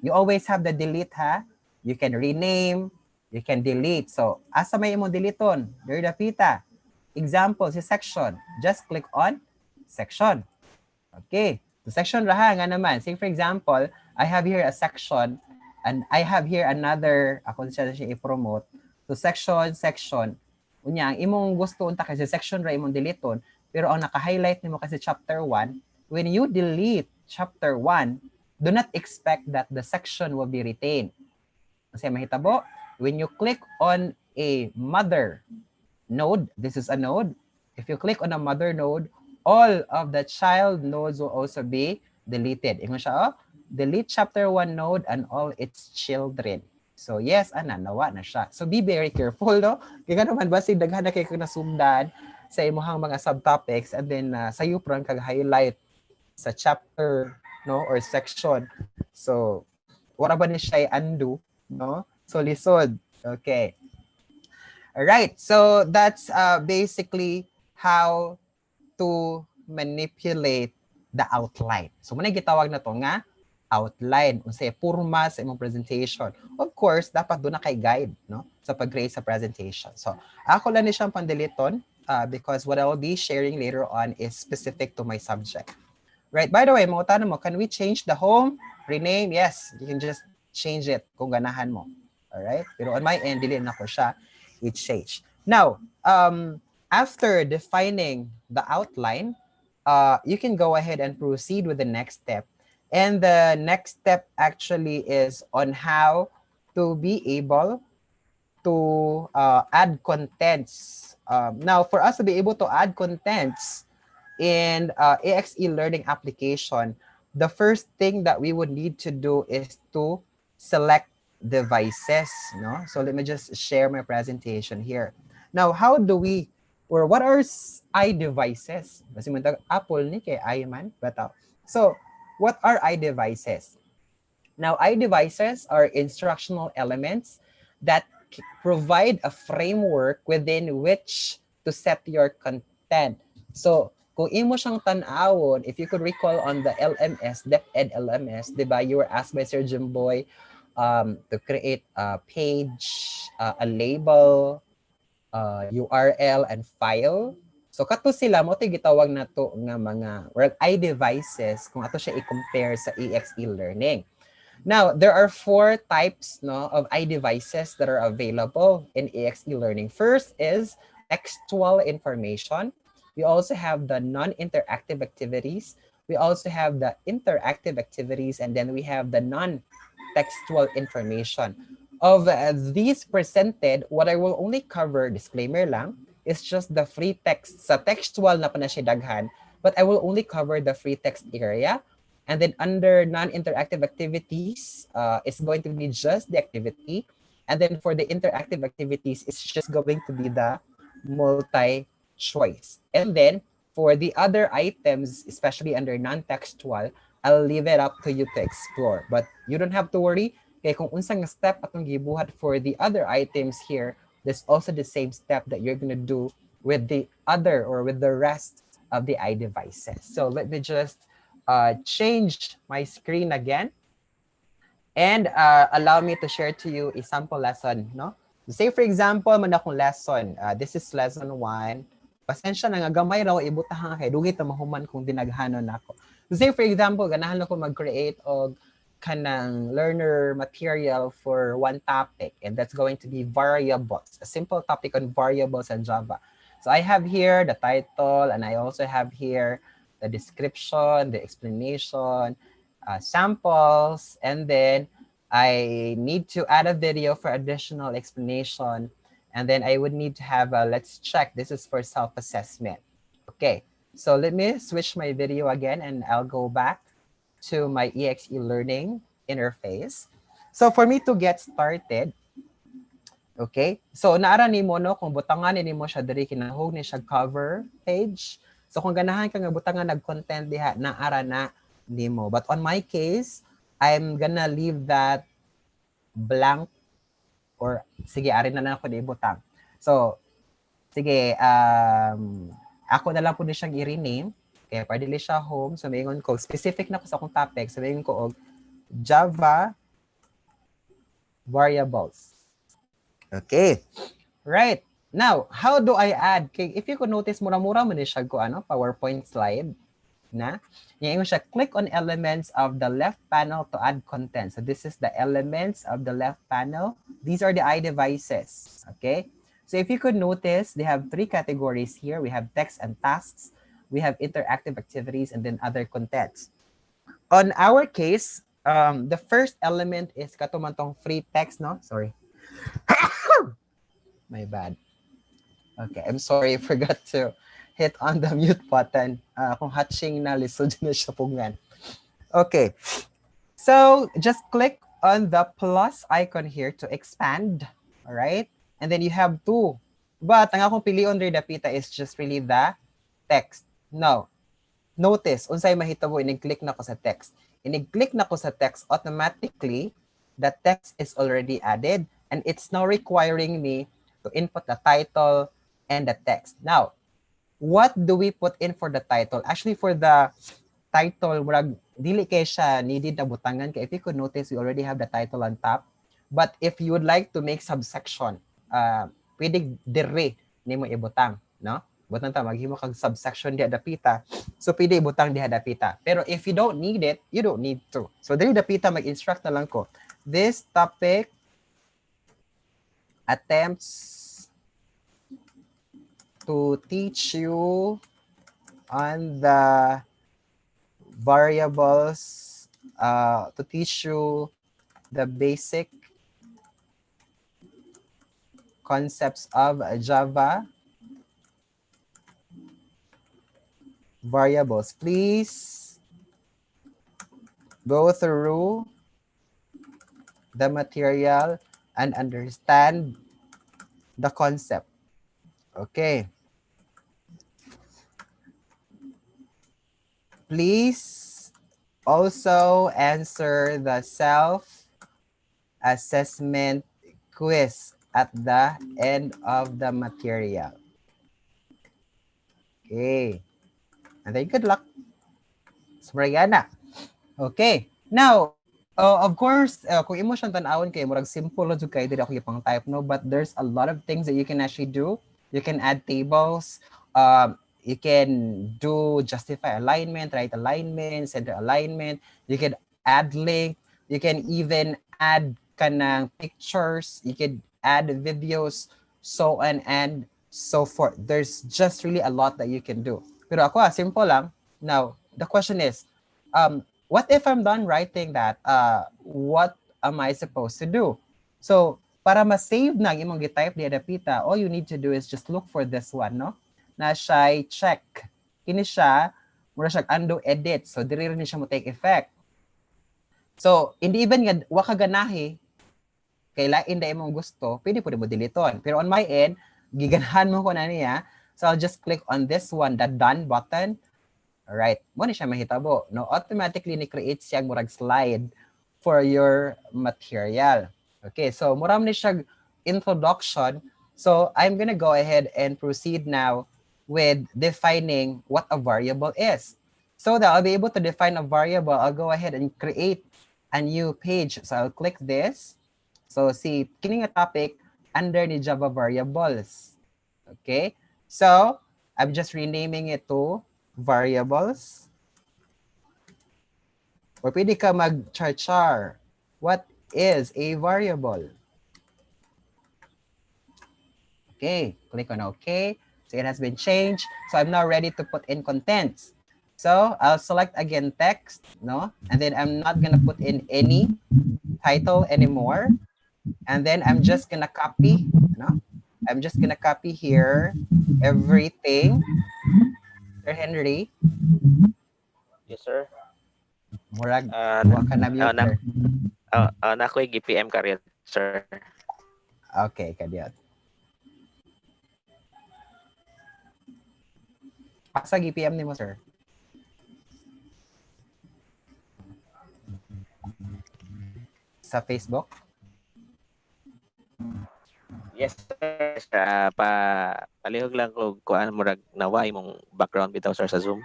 You always have the delete, ha? You can rename, you can delete. So, asa may imong deleton? There dapita. Example, si section. Just click on section. Okay. The section raha nga naman. Say for example, I have here a section and I have here another, ako siya i-promote. So section. Unya, ang imong gusto unta kasi section ra imong deleton, pero ang naka-highlight nimo kasi chapter 1, when you delete chapter 1, do not expect that the section will be retained. Kasi mahitabo, when you click on a mother node, this is a node. If you click on a mother node, all of the child nodes will also be deleted. Ingon siya, oh, delete chapter 1 node and all its children. So yes, nawa na siya. So be very careful, no? Kaya naman basig daghan na kay kung nasumdan sa imuhang mga subtopics and then sayo prang kag-highlight sa chapter, no, or section. So wala ba ni siya undo, no? So lisod. Okay. All right. So that's basically how to manipulate the outline. So muna gitawag na to nga outline, unsay purma sa imong presentation. Of course, dapat doon na kay guide, no, sa pag-create sa presentation. So, ako lang ni siyang pandiliton because what I will be sharing later on is specific to my subject. Right, by the way, mga tanong mo, can we change the home? Rename? Yes, you can just change it kung ganahan mo. All right? Pero on my end, dili na ko siya i-change. Now, after defining the outline, you can go ahead and proceed with the next step. And the next step actually is on how to be able to add contents. Now, for us to be able to add contents in eXeLearning application, the first thing that we would need to do is to select devices. No? So let me just share my presentation here. Now, how do we, or what are iDevices? Kasi Apple ni kay iMan, bataw. So, what are iDevices? Now, iDevices are instructional elements that provide a framework within which to set your content. So, kung imo siyang tan-awon, if you could recall on the LMS, DepEd LMS, di ba, you were asked by Sir Jimboy to create a page, a label, URL, and file. So kato sila mo gitawag na to nga mga iDevices kung ato siya i-compare sa eXeLearning. Now, there are 4 types, no, of iDevices that are available in eXeLearning. First is textual information. We also have the non-interactive activities. We also have the interactive activities, and then we have the non-textual information. Of these presented, what I will only cover, disclaimer lang, is just the free text. Sa textual na pa na siya daghan, but I will only cover the free text area. And then under non-interactive activities, it's going to be just the activity. And then for the interactive activities, it's just going to be the multi-choice. And then for the other items, especially under non-textual, I'll leave it up to you to explore. But you don't have to worry. Kaya kung unsang step atong gibuhat for the other items here, there's also the same step that you're going to do with the other or with the rest of the iDevices. So let me just change my screen again and allow me to share to you a sample lesson. No? Say for example, man akong lesson. This is lesson 1. Pasensya na nga gamay raw ibutahan kay dugay ta mahuman kung dinaghanon nako. So say for example, ganahan ako mag-create og kanang learner material for one topic, and that's going to be variables, a simple topic on variables in Java. So I have here the title, and I also have here the description, the explanation, samples, and then I need to add a video for additional explanation. And then I would need to have a, let's check, this is for self-assessment. Okay, so let me switch my video again and I'll go back to my eXeLearning interface. So for me to get started, okay, so naara ni mo no, kung butangan ni mo siya diri kinahog ni siya cover page. So kung ganahan ka nga butangan nag-content diha, naara na nimo. But on my case, I'm gonna leave that blank, or sige, ari na lang ako di butang. So, sige, ako na lang po ni siyang i-rename. Kaya pwede li siya home. So, maingon ko, specific na ko sa akong topic. So, maingon ko, Java variables. Okay. Right. Now, how do I add? Kay, if you could notice, mura-mura mo ni siya ko, PowerPoint slide. Na? Ngayon siya, click on elements of the left panel to add content. So this is the elements of the left panel. These are the iDevices, okay? So if you could notice, they have 3 categories here. We have text and tasks. We have interactive activities and then other contents. On our case, the first element is katumantong free text, no? Sorry. My bad. Okay, I'm sorry, I forgot to hit on the mute button. Kung hatching na, lisod na siya pungan. Okay, so just click on the plus icon here to expand, all right? And then you have 2. But ang akong pilion there, dapita, is just really the text. Now, notice, unsay mahitabo, inig-click na ko sa text. Inig-click na ko sa text, automatically, the text is already added, and it's now requiring me to input the title and the text. Now, what do we put in for the title? Actually, for the title, dili kay siya needed na butangan. Kaya if you could notice, we already have the title on top. But if you would like to make subsection, pwede dire ni mo ibutang, no? Butang ta, maghimo kag subsection diha dapita. So, pwede ibutang diha dapita. Pero if you don't need it, you don't need to. So, diri dapita, mag-instruct na lang ko. This topic attempts to teach you on the variables, to teach you the basic concepts of Java variables. Please go through the material and understand the concept. Okay. Please also answer the self-assessment quiz at the end of the material. Okay. And then good luck. Sumrayana. Okay. Now, of course, kung imo siyang tanawon kay murag simple lang jud kay dili ako ipang type, no, but there's a lot of things that you can actually do. You can add tables, you can do justify alignment, right alignment, center alignment, you can add link, you can even add kanang pictures, you can add videos, so on and so forth. There's just really a lot that you can do. Pero ako, simple lang. Now, the question is, what if I'm done writing that? What am I supposed to do? So, para ma-save na imong gi-type di adapita, all you need to do is just look for this one, no? Na siya check. Kini siya, mura siya undo edit. So, diri rin siya mo take effect. So, hindi even nga, waka ganahi, kay lain da imong gusto, pwede po mo deleton. Pero on my end, giganahan mo ko na niya. So, I'll just click on this one, the done button. Alright, mo ni siya mahitabo. No, automatically ni-create siya murag slide for your material. Okay, so muram ni siya introduction. So I'm gonna go ahead and proceed now with defining what a variable is. So that I'll be able to define a variable, I'll go ahead and create a new page. So I'll click this. So see, kining a topic under ni Java variables. Okay, so I'm just renaming it to variables. Or pwede ka mag-char. What is a variable? Okay, click on OK. So it has been changed. So I'm now ready to put in contents. So I'll select again text, no? And then I'm not gonna put in any title anymore. And then I'm just gonna copy, no? I'm just gonna copy here everything. Sir Henry, Yes, sir. murag, Na, wa ka na mute, na, sir. na ako'y GPM career, sir. Okay, kadiyot. Asa GPM ni mo, sir? Sa Facebook? Yes, sir. Palihog lang ko kuan murag nawa imong background bitaw sir sa Zoom.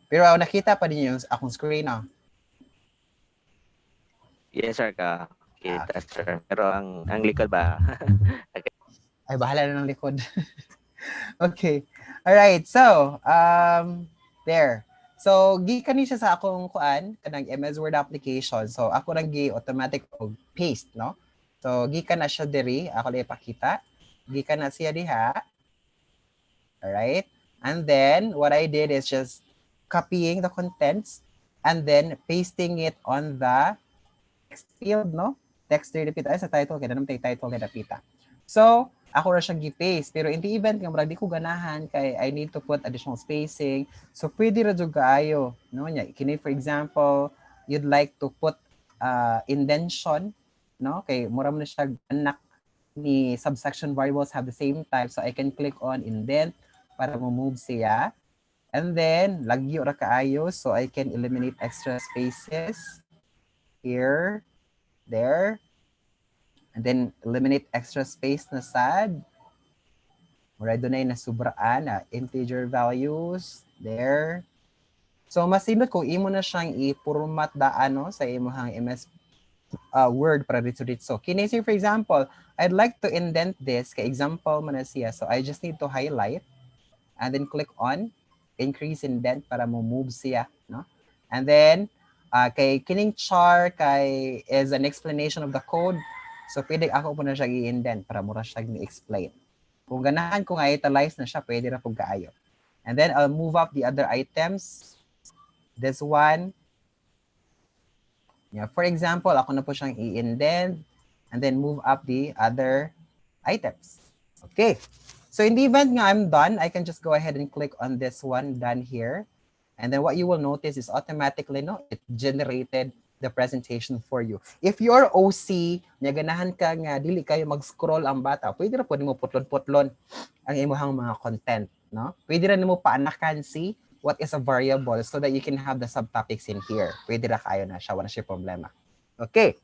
Pero nakita pa din yung akong screen, no? Yes, sir ka. Ah, Kita, okay. sir. Pero ang likod ba? Ay, bahala na ng likod. Okay. All right. So, there. So, gikan ni siya sa akong kuan kanang MS Word application. So, ako nang gi-automatic og paste, no? So, gikan na siya diri. Ako lang ipakita. Gikan na siya diha. All right. And then, what I did is just copying the contents and then pasting it on the text field, no? Text repeat ay sa title kaya naman title ni dapita. So, ako ra siya gi-paste pero in the event nga murag di ko ganahan kay I need to put additional spacing. So, pwede ra jud kaayo, no? Nya kini for example, you'd like to put indentation, no? Kay mura man siya anak ni subsection variables have the same type. So, I can click on indent para mo move siya. And then, lagyo ra kaayo so I can eliminate extra spaces here, there, and then eliminate extra space na sad. Mura doon na sobraan na integer values, there. So, masinod kung imo na siyang i-format daan no, sa imong MS Word para dito. Kini say for example, I'd like to indent this, kay example man na siya. So, I just need to highlight and then click on increase indent para mo move siya, no? And then kay kining char kay is an explanation of the code. So pwede ako po na siya i-indent para mura siya ni-explain. Kung ganahan ko nga italize na siya, pwede na po kaayo. And then I'll move up the other items. This one. Yeah, for example, ako na po siyang i-indent and then move up the other items. Okay. So in the event nga I'm done, I can just go ahead and click on this one done here. And then what you will notice is automatically, no, it generated the presentation for you. If you're OC, ganahan ka nga, dili kayo mag-scroll ang bata, pwede na po mo putlon-putlon ang imuhang mga content. No? Pwede na mo paanakan si what is a variable so that you can have the subtopics in here. Pwede na kayo na siya, wala siya problema. Okay.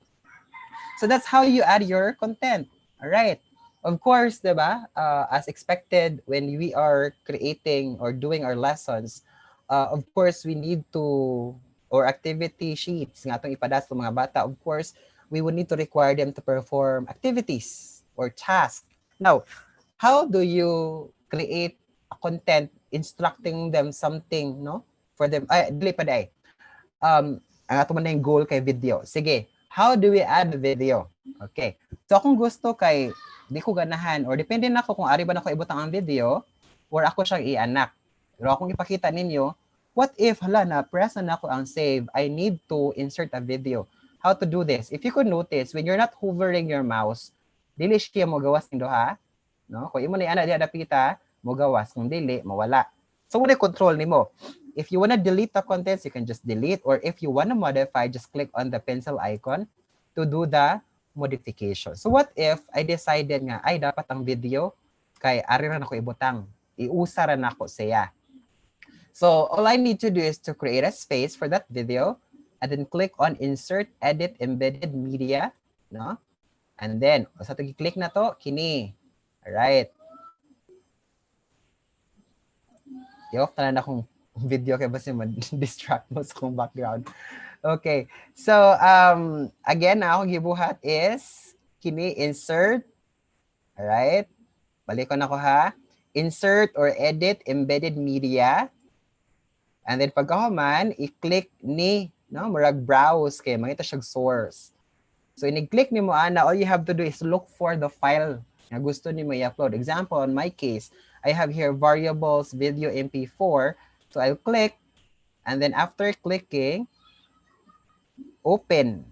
So that's how you add your content. All right. Of course, diba, as expected, when we are creating or doing our lessons, of course, we need to, or activity sheets, nga itong ipadas sa mga bata, of course, we would need to require them to perform activities or tasks. Now, how do you create a content instructing them something, no? For them, ay, dili pa day. Ang ato man na yung goal kay video. Sige, how do we add video? Okay. So, kung gusto kay di ko ganahan or depende na ako kung ari ba na ko ibutang ang video or ako siyang i-anak. Pero akong ipakita ninyo, what if hala na press na ako ang save, I need to insert a video. How to do this? If you could notice, when you're not hovering your mouse, dili siya mo gawas ng duha. No? Kung imo na i-anak di adapita, mo gawas. Kung dili, mawala. So, muna control nimo. If you want to delete the contents, you can just delete. Or if you want to modify, just click on the pencil icon to do the modification. So what if I decided nga, ay dapat ang video kay ari ra nako ibutang. Iusa ra nako siya. So all I need to do is to create a space for that video and then click on insert edit embedded media, no? And then sa tagi-click na to kini. All right. Yo, tanan akong video kay basta ma-distract mo sa akong background. Okay. So, again, na ako gibuhat is kini insert. All right? Balik ko na ko ha. Insert or edit embedded media. And then pagkahuman, i-click ni, no, murag browse kay mangita siyang source. So ini-click ni mo ana, all you have to do is look for the file na gusto ni mo i-upload. Example, in my case, I have here variables video MP4. So I'll click, and then after clicking, open.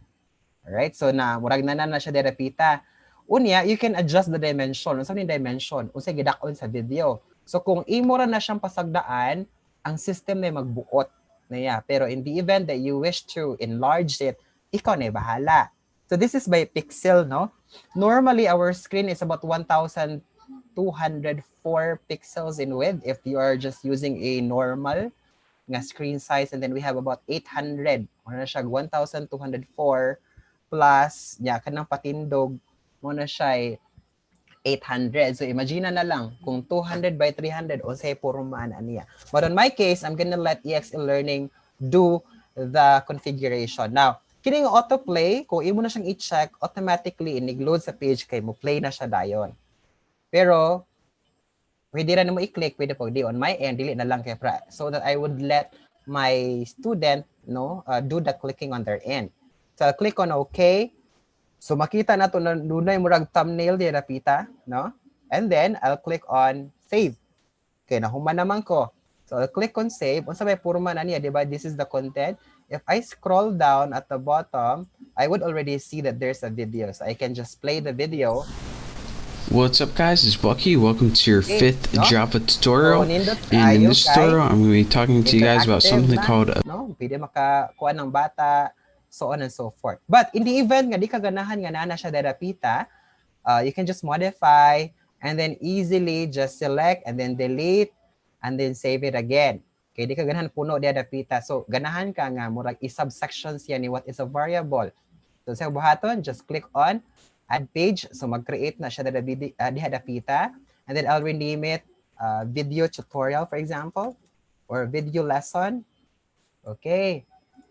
Alright, so murag na siya derepita. Unya, you can adjust the dimension. Unsa ni dimension? Unsa gidakon sa video. So kung imo ra na siyang pasagdaan, ang system na magbuot niya. Pero in the event that you wish to enlarge it, ikaw na bahala. So this is by pixel, no? Normally, our screen is about 1,204 pixels in width if you are just using a normal nga screen size. And then we have about 800. Or na siya, 1,204 plus, kanang patindog, mo na siya 800. So imagine na lang kung 200 by 300 o say puro maan aniya. But in my case, I'm gonna let eXeLearning do the configuration. Now, kining autoplay, kung imo na siyang i-check, automatically inig-load sa page kay mo play na siya dayon. Pero pwede ra nimo i-click, pwede po di on my end, dili na lang kay so that I would let my student do the clicking on their end. So I'll click on OK. So makita na to na dunay murag thumbnail di rapita, no? And then I'll click on save. Okay, nahuman naman ko. So I'll click on save. Unsa may purma na niya, di ba? This is the content. If I scroll down at the bottom, I would already see that there's a video. So I can just play the video. What's up guys, it's Bucky. Welcome to your Okay, 5th no? Java tutorial. So, And in this tutorial, I'm going to be talking to you guys about something called no? Pwede makakuha ng bata, so on and so forth. But in the event nga di ka ganahan nga na siya derapita, you can just modify and then easily just select and then delete and then save it again. Okay, di ka ganahan puno di derapita. So ganahan ka nga murag i-subsections yan ni what is a variable. So sa buhaton, just click on add page. So mag-create na siya diha dapita. And then I'll rename it video tutorial, for example, or video lesson. Okay.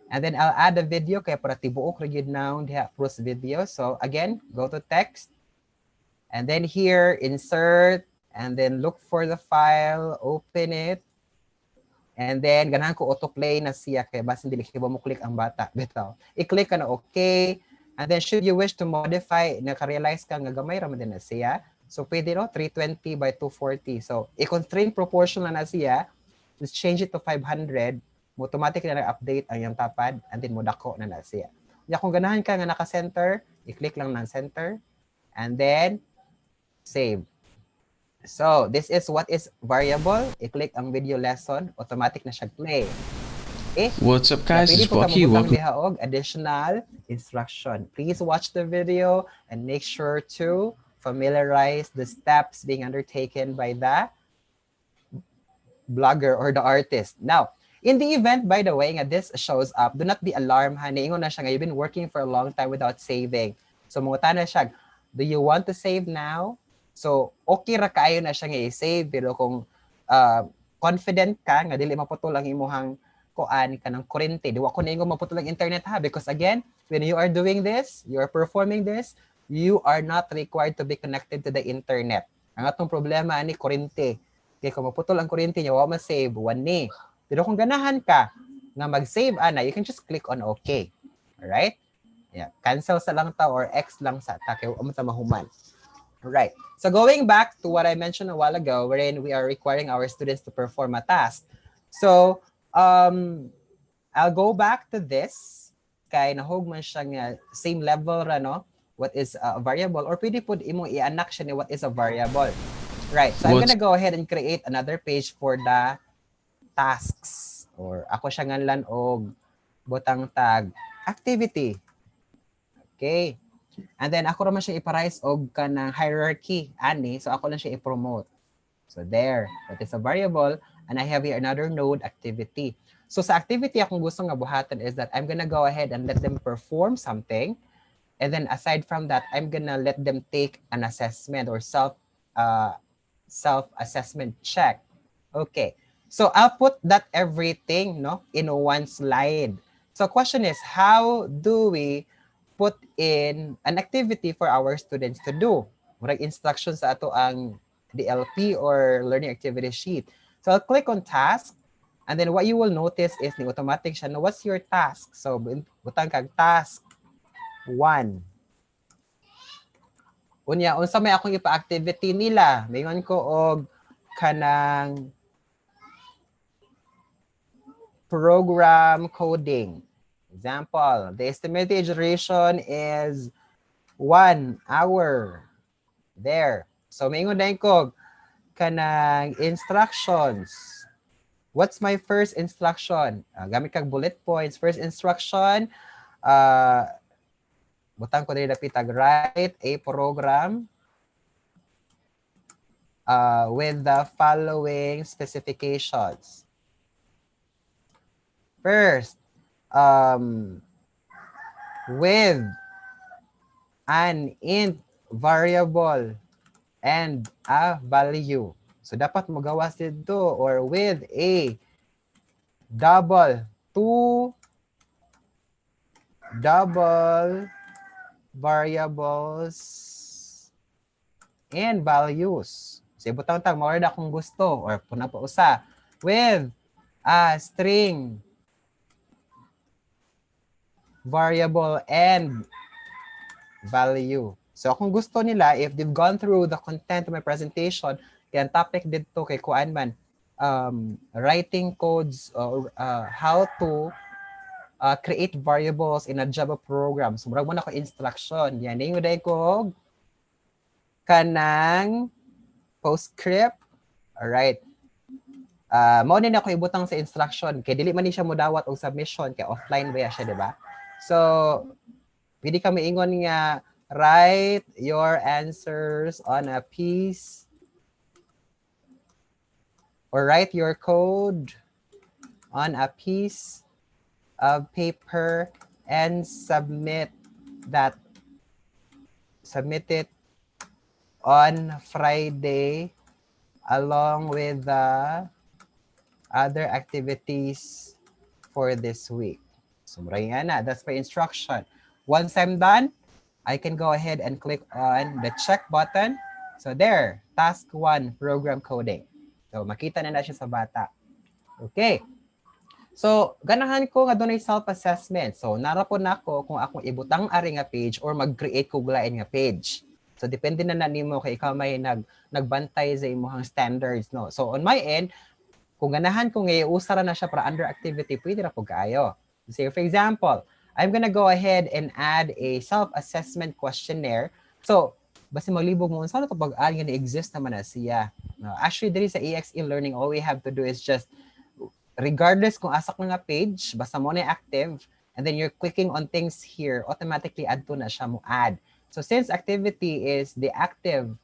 And then I'll add a video kaya para tibuok ra gyud now diha plus video. So again, go to text. And then here, insert, and then look for the file, open it. And then ganahan ko autoplay na siya kay basin dili kay mo click ang bata. Bitaw. I-click ka na okay. And then should you wish to modify, naka-realize ka nga gamay ra man din na siya. So pwede 320 by 240. So i-constrain proportion na siya. Just change it to 500. Automatic na nag-update ang yung tapad and then mo dako na siya. Ya kung ganahan ka nga naka-center, i-click lang ng center and then save. So this is what is variable. I-click ang video lesson, automatic na siya play. Okay? What's up guys, it's Bucky. Welcome. Additional instruction. Please watch the video and make sure to familiarize the steps being undertaken by the blogger or the artist. Now, in the event, by the way, nga this shows up, do not be alarmed, ha. Niingon na siya nga, you've been working for a long time without saving. So, mga na siya, do you want to save now? So, okay ra kaayo na siya nga i-save, pero kung confident ka, nga dili maputol ang imuhang kuan ka ng kurente. Di wa ko ningo maputol ang internet ha, because again, when you are doing this, you are performing this, you are not required to be connected to the internet. Ang atong problema ani kurente. Kaya kung maputol ang kurente niya, wa ma-save, wani. Pero kung ganahan ka nga mag-save ana, you can just click on OK. Alright? Yeah. Cancel sa lang ta or X lang sa ta kay amo ta mahuman. Alright. So going back to what I mentioned a while ago, wherein we are requiring our students to perform a task. So, I'll go back to this. Kay nahog man siya nga same level ra, no? What is a variable? Or pwede po imo i-anak siya ni what is a variable. Right. So I'm gonna go ahead and create another page for the tasks. Or ako siya nganlan og butang tag activity. Okay. And then ako raman siya iparise og kanang hierarchy ani, so ako lang siya i-promote. So there, that is a variable, and I have here another node activity. So sa activity akong gusto nga buhatan is that I'm gonna go ahead and let them perform something, and then aside from that, I'm gonna let them take an assessment or self-assessment check. Okay, so I'll put that everything in one slide. So question is, how do we put in an activity for our students to do? Murag instructions sa ato ang the LP or learning activity sheet. So I'll click on task. And then what you will notice is the automatic siya, no, what's your task? So butang kag task 1. Unya, unsa may akong ipa-activity nila. Mayroon ko og kanang program coding. Example, the estimated duration is 1 hour. There. So mayroon din ko kanang instructions. What's my first instruction? Gamit kag bullet points. First instruction, butang ko din napitag, write a program with the following specifications. First, with an int variable and a value. So dapat magawas dito, or with a two double variables and values. So ibutang-tang mawala na kung gusto, or puna pa usa, with a string variable and value. So kung gusto nila, if they've gone through the content of my presentation, kaya ang topic dito kay kuan man, writing codes or how to create variables in a Java program. So murag mo na ko instruction. Yan yung day ko kanang postscript. Alright. Mao din ako ibutang sa instruction kay dili man ni siya modawat og submission kay offline ba siya, di ba? So pwede ka maingon nga write your answers on a piece or write your code on a piece of paper and submit it on Friday along with the other activities for this week. So na, that's my instruction. Once I'm done, I can go ahead and click on the check button. So there, task 1, program coding. So makita na siya sa bata. Okay. So ganahan ko nga doon ay self-assessment. So narapon na ako kung akong ibutang ari nga page or mag-create ko lain nga page. So depende na nimo kay ikaw may nagbantay sa imong standards, no. So on my end, kung ganahan ko nga usara na siya para under activity, pwede ra po kaayo. Say for example, I'm gonna go ahead and add a self-assessment questionnaire. So basta maglibog mo unsa na to pag-add nga exist naman na siya. Actually diri sa eXeLearning, all we have to do is just regardless kung asak na nga page, basta mo na active, and then you're clicking on things here, automatically add to na siya mo add. So since activity is the active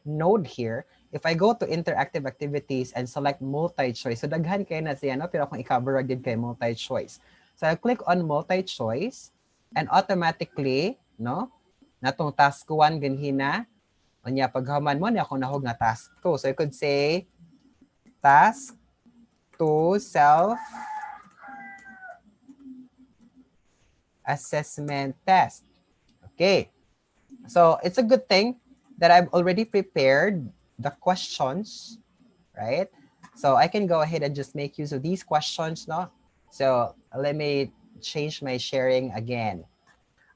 node here, if I go to interactive activities and select multi-choice, so daghan kayo na siya, no? Pero kung i-cover agad kay multi-choice. So I'll click on multi-choice and automatically, no? Natong task 1 ganhina, unya paghaman mo na ako nahog nga task 2. So I could say task 2 self-assessment test. Okay. So it's a good thing that I've already prepared the questions, right? So I can go ahead and just make use of these questions, no? So let me change my sharing again.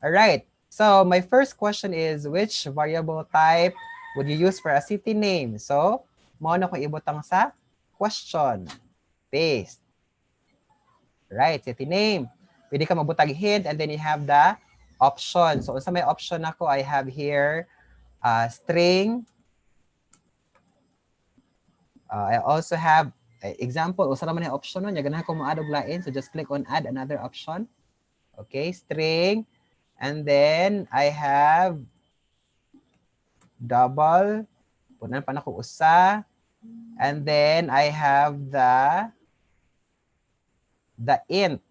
All right. So my first question is, which variable type would you use for a city name? So mo na ko ibutang sa question. Paste. Right, city name. Pwede ka mabutag hint and then you have the option. So sa may option ako, I have here string. I also have example. Usa naman yung option nun. Ganahan ko mo-add og lain. So just click on add another option. Okay, string. And then I have double. Punan pa na ko usa. And then I have the int.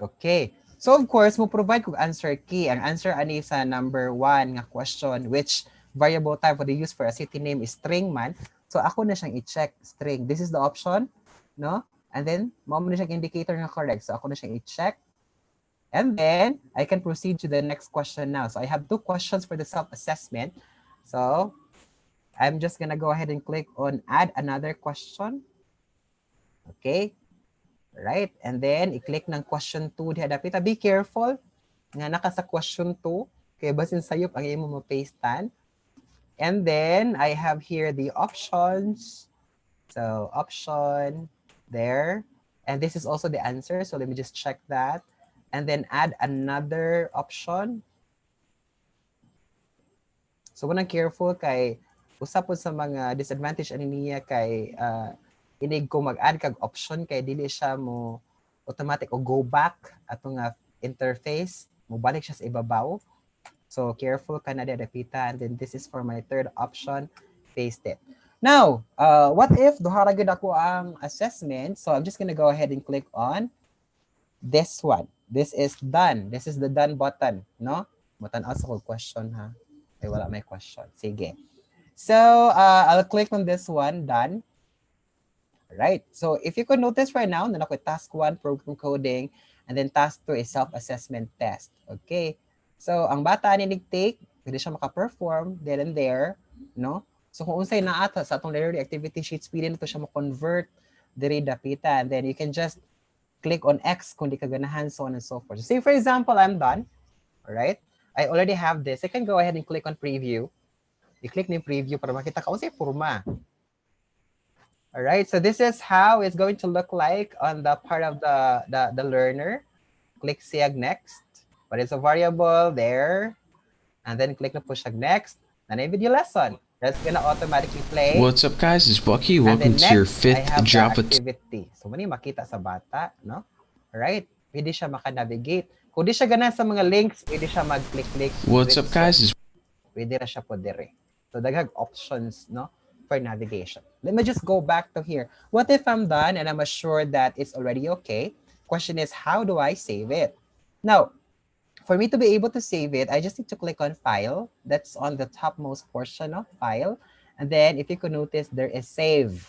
Okay. So of course, mo provide kog answer key. Ang answer ani sa number 1 nga question, which variable type would you use for a city name is string man. So ako na siyang i-check string. This is the option, no? And then mo na siyang indicator nga correct. So ako na siyang i-check. And then I can proceed to the next question now. So I have 2 questions for the self-assessment. So I'm just gonna go ahead and click on add another question. Okay, right? And then i-click ng question 2 diha dapita. Be careful nga naka sa question 2 kay basin sayop ang imo mo-pastan. And then I have here the options. So option there. And this is also the answer. So let me just check that. And then add another option. So munang careful kay usapon sa mga disadvantage ani niya kay inig ko mag-add kag option kay dili siya mo automatic o go back ato nga interface mo balik siya sa ibabaw. So careful ka na dapita. And then this is for my third option, paste it. Now, what if duha ra gyud ako ang assessment? So I'm just gonna go ahead and click on this one. This is done. This is the done button, no? Matan-aw sa kong question ha. Ay wala may question. Sige. So I'll click on this one, done. Right. So if you could notice right now, na task 1, program coding, and then task 2 is self-assessment test. Okay. So ang bata ni take, pwede siya maka-perform there and there, no? So kung unsay na ata sa atong learning activity sheets, pwede na to siya mo-convert diri dapita, and then you can just click on X kung di ka ganahan, so on and so forth. So say for example, I'm done. All right. I already have this. I can go ahead and click on preview. I-click ni preview para makita ka unsay forma. All right, so this is how it's going to look like on the part of the learner. Click Siag next, but it's a variable there. And then click na push next. And a video lesson. That's gonna automatically play. What's up guys, it's Bucky. Welcome to your 5th Java activity. So mani makita sa bata, no? All right, pwede siya maka-navigate. Kung di siya gana sa mga links, pwede siya mag-click-click. What's up guys? Pwede ra siya po dire. So daghang options, no? For navigation. Let me just go back to here. What if I'm done and I'm assured that it's already okay? Question is, how do I save it? Now, for me to be able to save it, I just need to click on File. That's on the topmost portion of File. And then if you could notice, there is Save.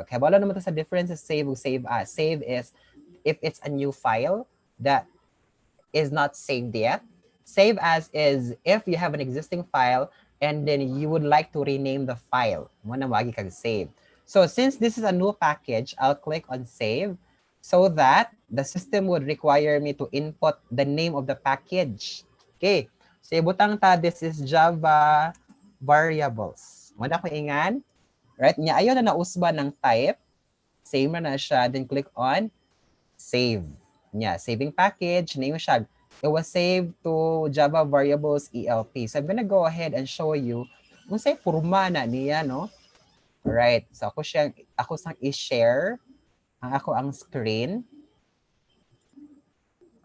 Kaya wala naman sa difference is Save or Save As. Save is if it's a new file that is not saved yet. Save As is if you have an existing file and then you would like to rename the file. Muna wagi kag save. So since this is a new package, I'll click on save so that the system would require me to input the name of the package. Okay. So ibutang ta, this is Java variables. Muna ko ingan. Right? Nya ayon na nausba ng type. Same na siya. Then click on save. Nya, saving package. Name siya. It was saved to Java variables ELP. So I'm gonna go ahead and show you kung say forma na niya, no? Alright, so ako sang i-share ang screen.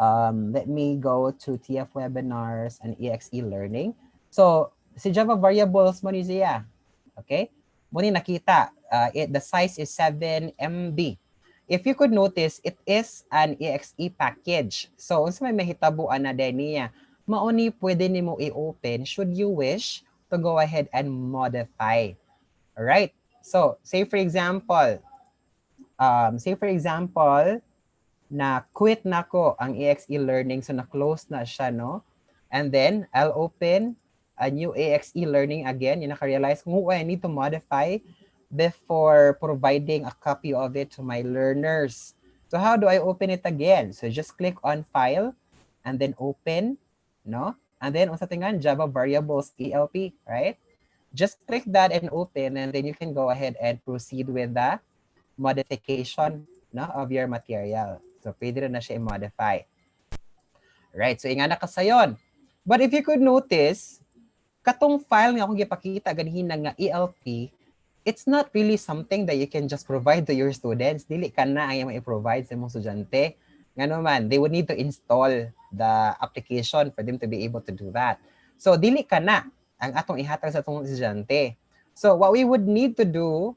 Let me go to TF Webinars and eXeLearning. So, si Java variables mo ni siya. Okay? Muna nakita, the size is 7 MB. If you could notice, it is an exe package. So, unsa may mahitabuan na din niya, mauni pwede nimo i-open should you wish to go ahead and modify. Alright? So, say for example, na quit na ko ang eXeLearning, so na-close na siya, no? And then, I'll open a new eXeLearning again. Yung naka-realize kung I need to modify before providing a copy of it to my learners. So how do I open it again? So just click on File and then Open, no? And then unsa tingan Java variables ELP, right? Just click that and open, and then you can go ahead and proceed with the modification, no, of your material. So pwede rin na siya i-modify. Right, so ingana ka sayon. But if you could notice, katong file nga akong gipakita ganhin nga ELP, it's not really something that you can just provide to your students. Dili ka na ang i-provide sa mong estudyante. Nga naman, they would need to install the application for them to be able to do that. So dili ka na ang atong ihatag sa atong estudyante. So what we would need to do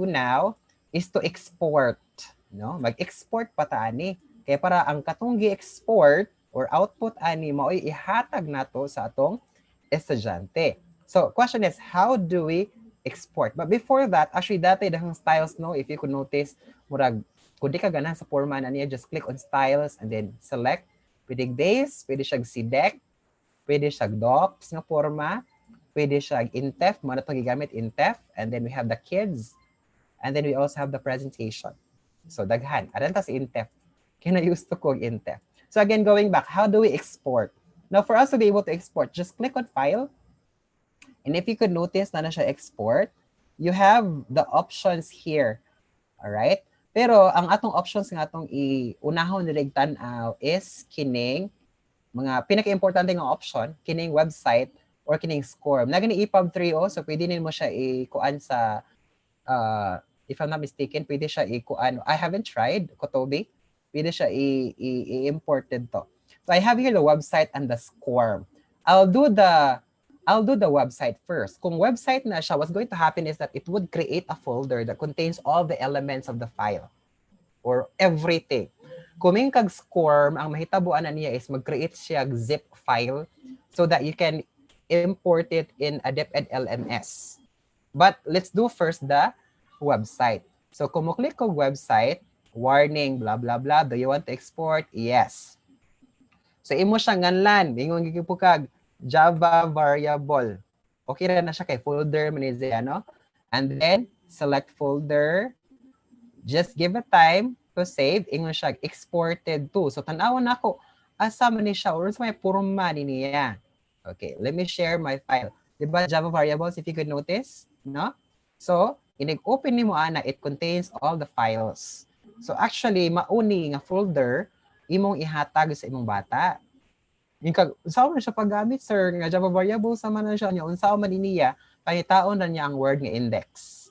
now is to export, no? Mag-export pa ta ani. Kaya para ang katong gi-export or output ani mao'y ihatag nato sa atong estudyante. So, question is, how do we export? But before that, actually dati dahang styles, no? If you could notice, murag kung di ka ganahan sa forma na niya, just click on styles and then select. Pwede base, pwede siyag CDEC, pwede siyag docs nga forma. pwede siya intef, mo na itong gigamit intef, and then we have the kids, and then we also have the presentation. So daghan, aran ta si intef. Kaya na-use to kog intef. So again, going back, how do we export? Now, for us to be able to export, just click on File. And if you could notice na siya export, you have the options here. Alright? Pero ang atong options nga atong iunahon nilig tan-aw is kining mga pinaka-importante nga option, kining website or kining SCORM. Na gani EPUB 3.0, so pwede nimo siya ikuan sa if I'm not mistaken, pwede siya ikuan. I haven't tried Kotobi. Pwede siya i-imported to. So I have here the website and the SCORM. I'll do the website first. Kung website na siya, what's going to happen is that it would create a folder that contains all the elements of the file or everything. Kung may kag SCORM, ang mahitabuan na niya is mag-create siya zip file so that you can import it in a DepEd LMS. But let's do first the website. So kung mo click ko website, warning, blah, blah, blah. Do you want to export? Yes. So imo siya nganlan, ingon gigipukag Java variable. Okay na siya kay folder manizia, no? And then select folder. Just give a time to save. Ingon siya exported to. So tanawon nako asa man ni siya or sa may porma ni niya. Okay, let me share my file. Diba Java variables, if you could notice, no? So, inig-open nimo ana, it contains all the files. So actually, mauni nga folder imong ihatag sa imong bata. Yung kag unsa man siya paggamit sir nga Java variable sa man siya nya unsa man niya pangitaon na niya ang word nga index.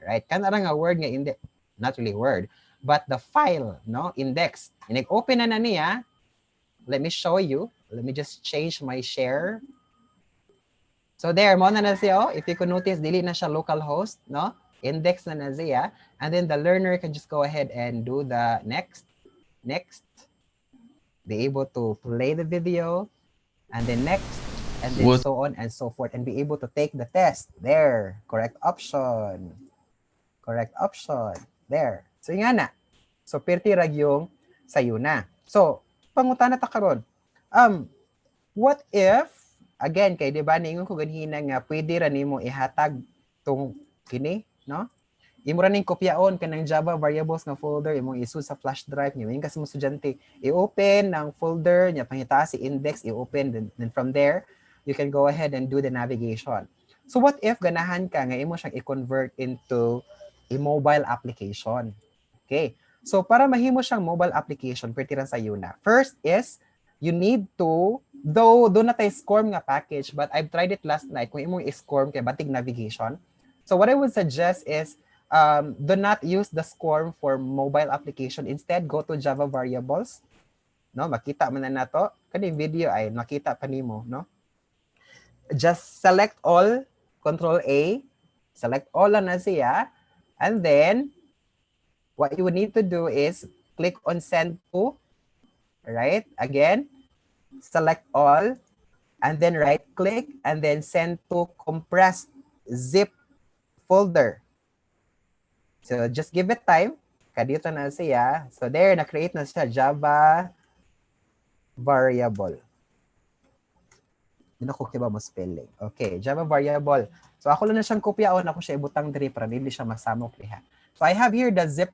Right? Kana ra nga word nga index, not really word, but the file, no, index. Inig-open na niya. Let me show you. Let me just change my share. So there, mo na siya. If you could notice, dili na siya localhost, no? Index na siya. And then the learner can just go ahead and do the next. Be able to play the video, and then next, and then What? so on and so forth, and be able to take the test. There, correct option. Correct option. There. So nga na. So perti rag yung sayo na. So, pangutana ta karon. What if, again, kay di ba ningon ko ganhina nga pwede ra nimo ihatag tong kini, no? Imo ra ning kopyaon kanang Java variables nga folder imong isu sa flash drive niyo. Yung kasi mo estudyante, i-open ng folder niya pangita si index, i-open, then from there you can go ahead and do the navigation. So what if ganahan ka nga imo siyang i-convert into a mobile application? Okay. So para mahimo siyang mobile application, pwede ran sa na. First is you need to, though do na tay SCORM nga package, but I've tried it last night kung imong i-SCORM kay batig navigation. So what I would suggest is do not use the SCORM for mobile application. Instead, go to Java variables. No, makita man na nato. Kani video ay makita pa nimo, no? Just select all, Control A, select all na siya, and then what you would need to do is click on send to, right? Again, select all, and then right click, and then send to compressed zip folder. So just give it time. Kadito na siya. So there, na-create na siya Java variable. Hindi na ko kiba mo spelling. Okay, Java variable. So ako lang na siyang kopyaon, ako siya ibutang diri para hindi siya masamok liha. So I have here the zip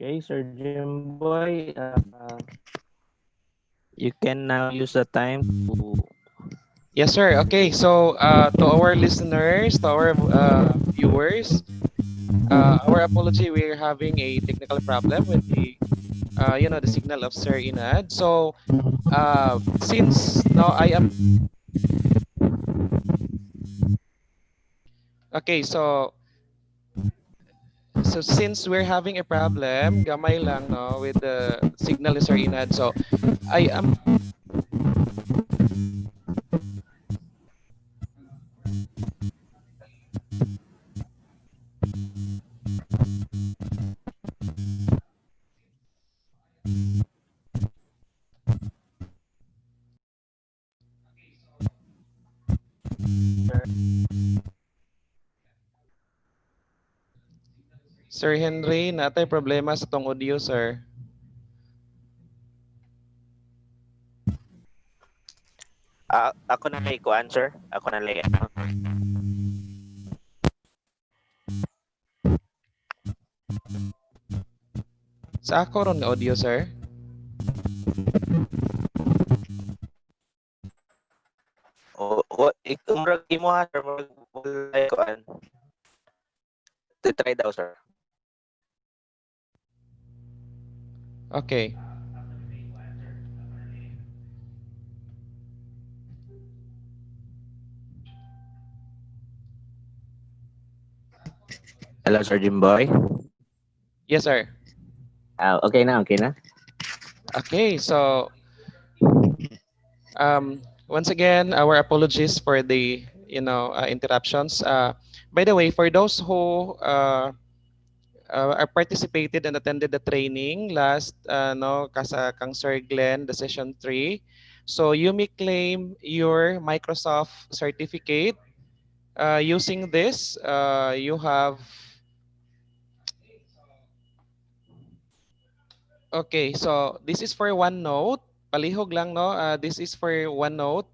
Okay, Sir Jimboy, you can now use the time to. Yes, sir. Okay, so to our listeners, to our viewers, our apology. We're having a technical problem with the, the signal of Sir Inad. So, since now I am okay, so since we're having a problem, gamay lang no with the signal ni Sir Inad. So, I am Sir Henry, natay problema sa tong audio, sir. Ako na lang ko answer. Ako na lang. Sa ako ron nga audio, sir. Murag imo ha, sir. Murag wala ko an. Try daw, sir. Okay. Hello, Sir Jimboy. Yes, sir. Okay na, okay na. Okay, so once again, our apologies for the interruptions. By the way, for those who are participated and attended the training last no kasa kang Sir Glenn, the session 3. So you may claim your Microsoft certificate using this. You have okay. So this is for OneNote. Palihog lang no. This is for OneNote.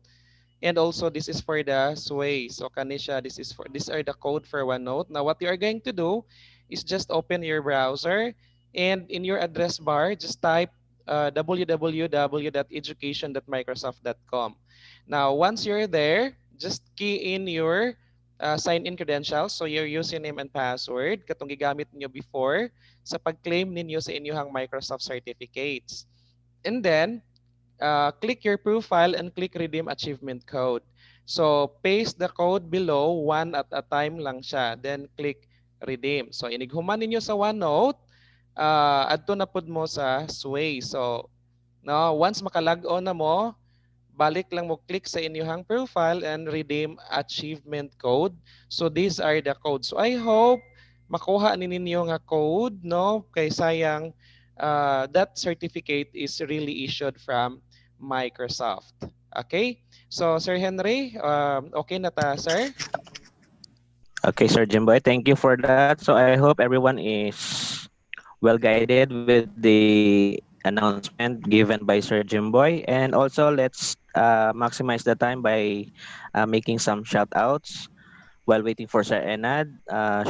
And also this is for the sway. So kanisha, these are the code for OneNote. Now what you are going to do is just open your browser and in your address bar just type www.education.microsoft.com. Now once you're there, just key in your sign in credentials, so your username and password katong gigamit niyo before sa pag-claim ninyo sa inyong Microsoft certificates. And then click your profile and click redeem achievement code. So paste the code below, one at a time lang siya. Then click redeem. So inighuman ninyo sa OneNote, adto na pud mo sa Sway. So no, once makalog on na mo, balik lang mo click sa inyong profile and redeem achievement code. So these are the codes. So I hope makuha ni ninyo nga code no kay sayang that certificate is really issued from Microsoft. Okay? So Sir Henry, okay na ta, sir? Okay, Sir Jimboy, thank you for that. So I hope everyone is well guided with the announcement given by Sir Jimboy. And also, let's maximize the time by making some shout outs while waiting for Sir Enad.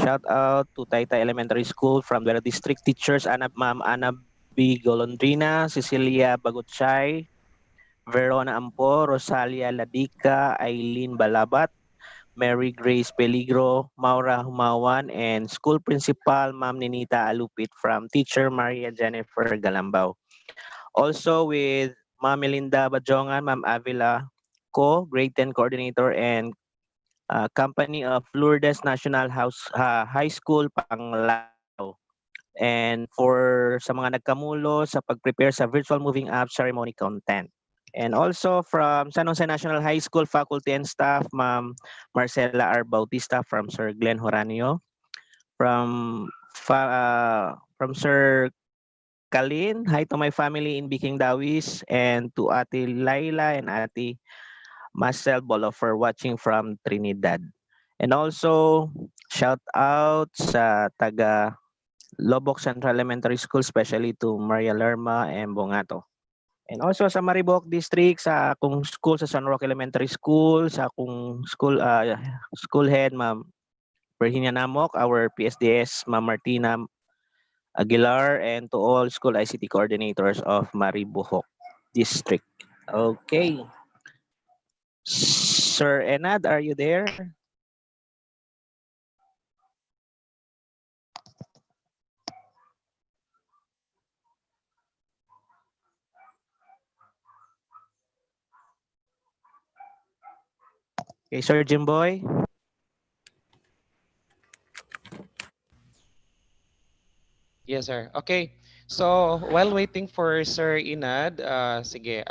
Shout out to Taytay Elementary School from the district teachers, Ma'am Ana B. Golondrina, Cecilia Bagutchay, Verona Ampo, Rosalia Ladica, Eileen Balabat, Mary Grace Peligro, Maura Humawan, and School Principal Ma'am Ninita Alupit from Teacher Maria Jennifer Galambao. Also with Ma'am Melinda Bajongan, Ma'am Avila Co, Grade 10 Coordinator, and Company of Lourdes National High School, Panglao. And for sa mga nagkamulo sa pag-prepare sa virtual moving up ceremony content. And also from San Jose National High School faculty and staff, Ma'am Marcela R. Bautista from Sir Glenn Horanio, from Sir Kalin, hi to my family in Biking Dawis, and to Ate Laila and Ate Marcel Bolo for watching from Trinidad. And also, shout out sa taga Lobok Central Elementary School, especially to Maria Lerma and Bongato. And also sa Maribok District, sa akong school sa San Roque Elementary School, sa akong school head, Ma'am Virginia Namok, our PSDS, Ma'am Martina Aguilar, and to all school ICT coordinators of Maribojoc District. Okay. Sir Enad, are you there? Okay, Sir Jimboy. Yes, sir. Okay. So, while waiting for Sir Inad, sige,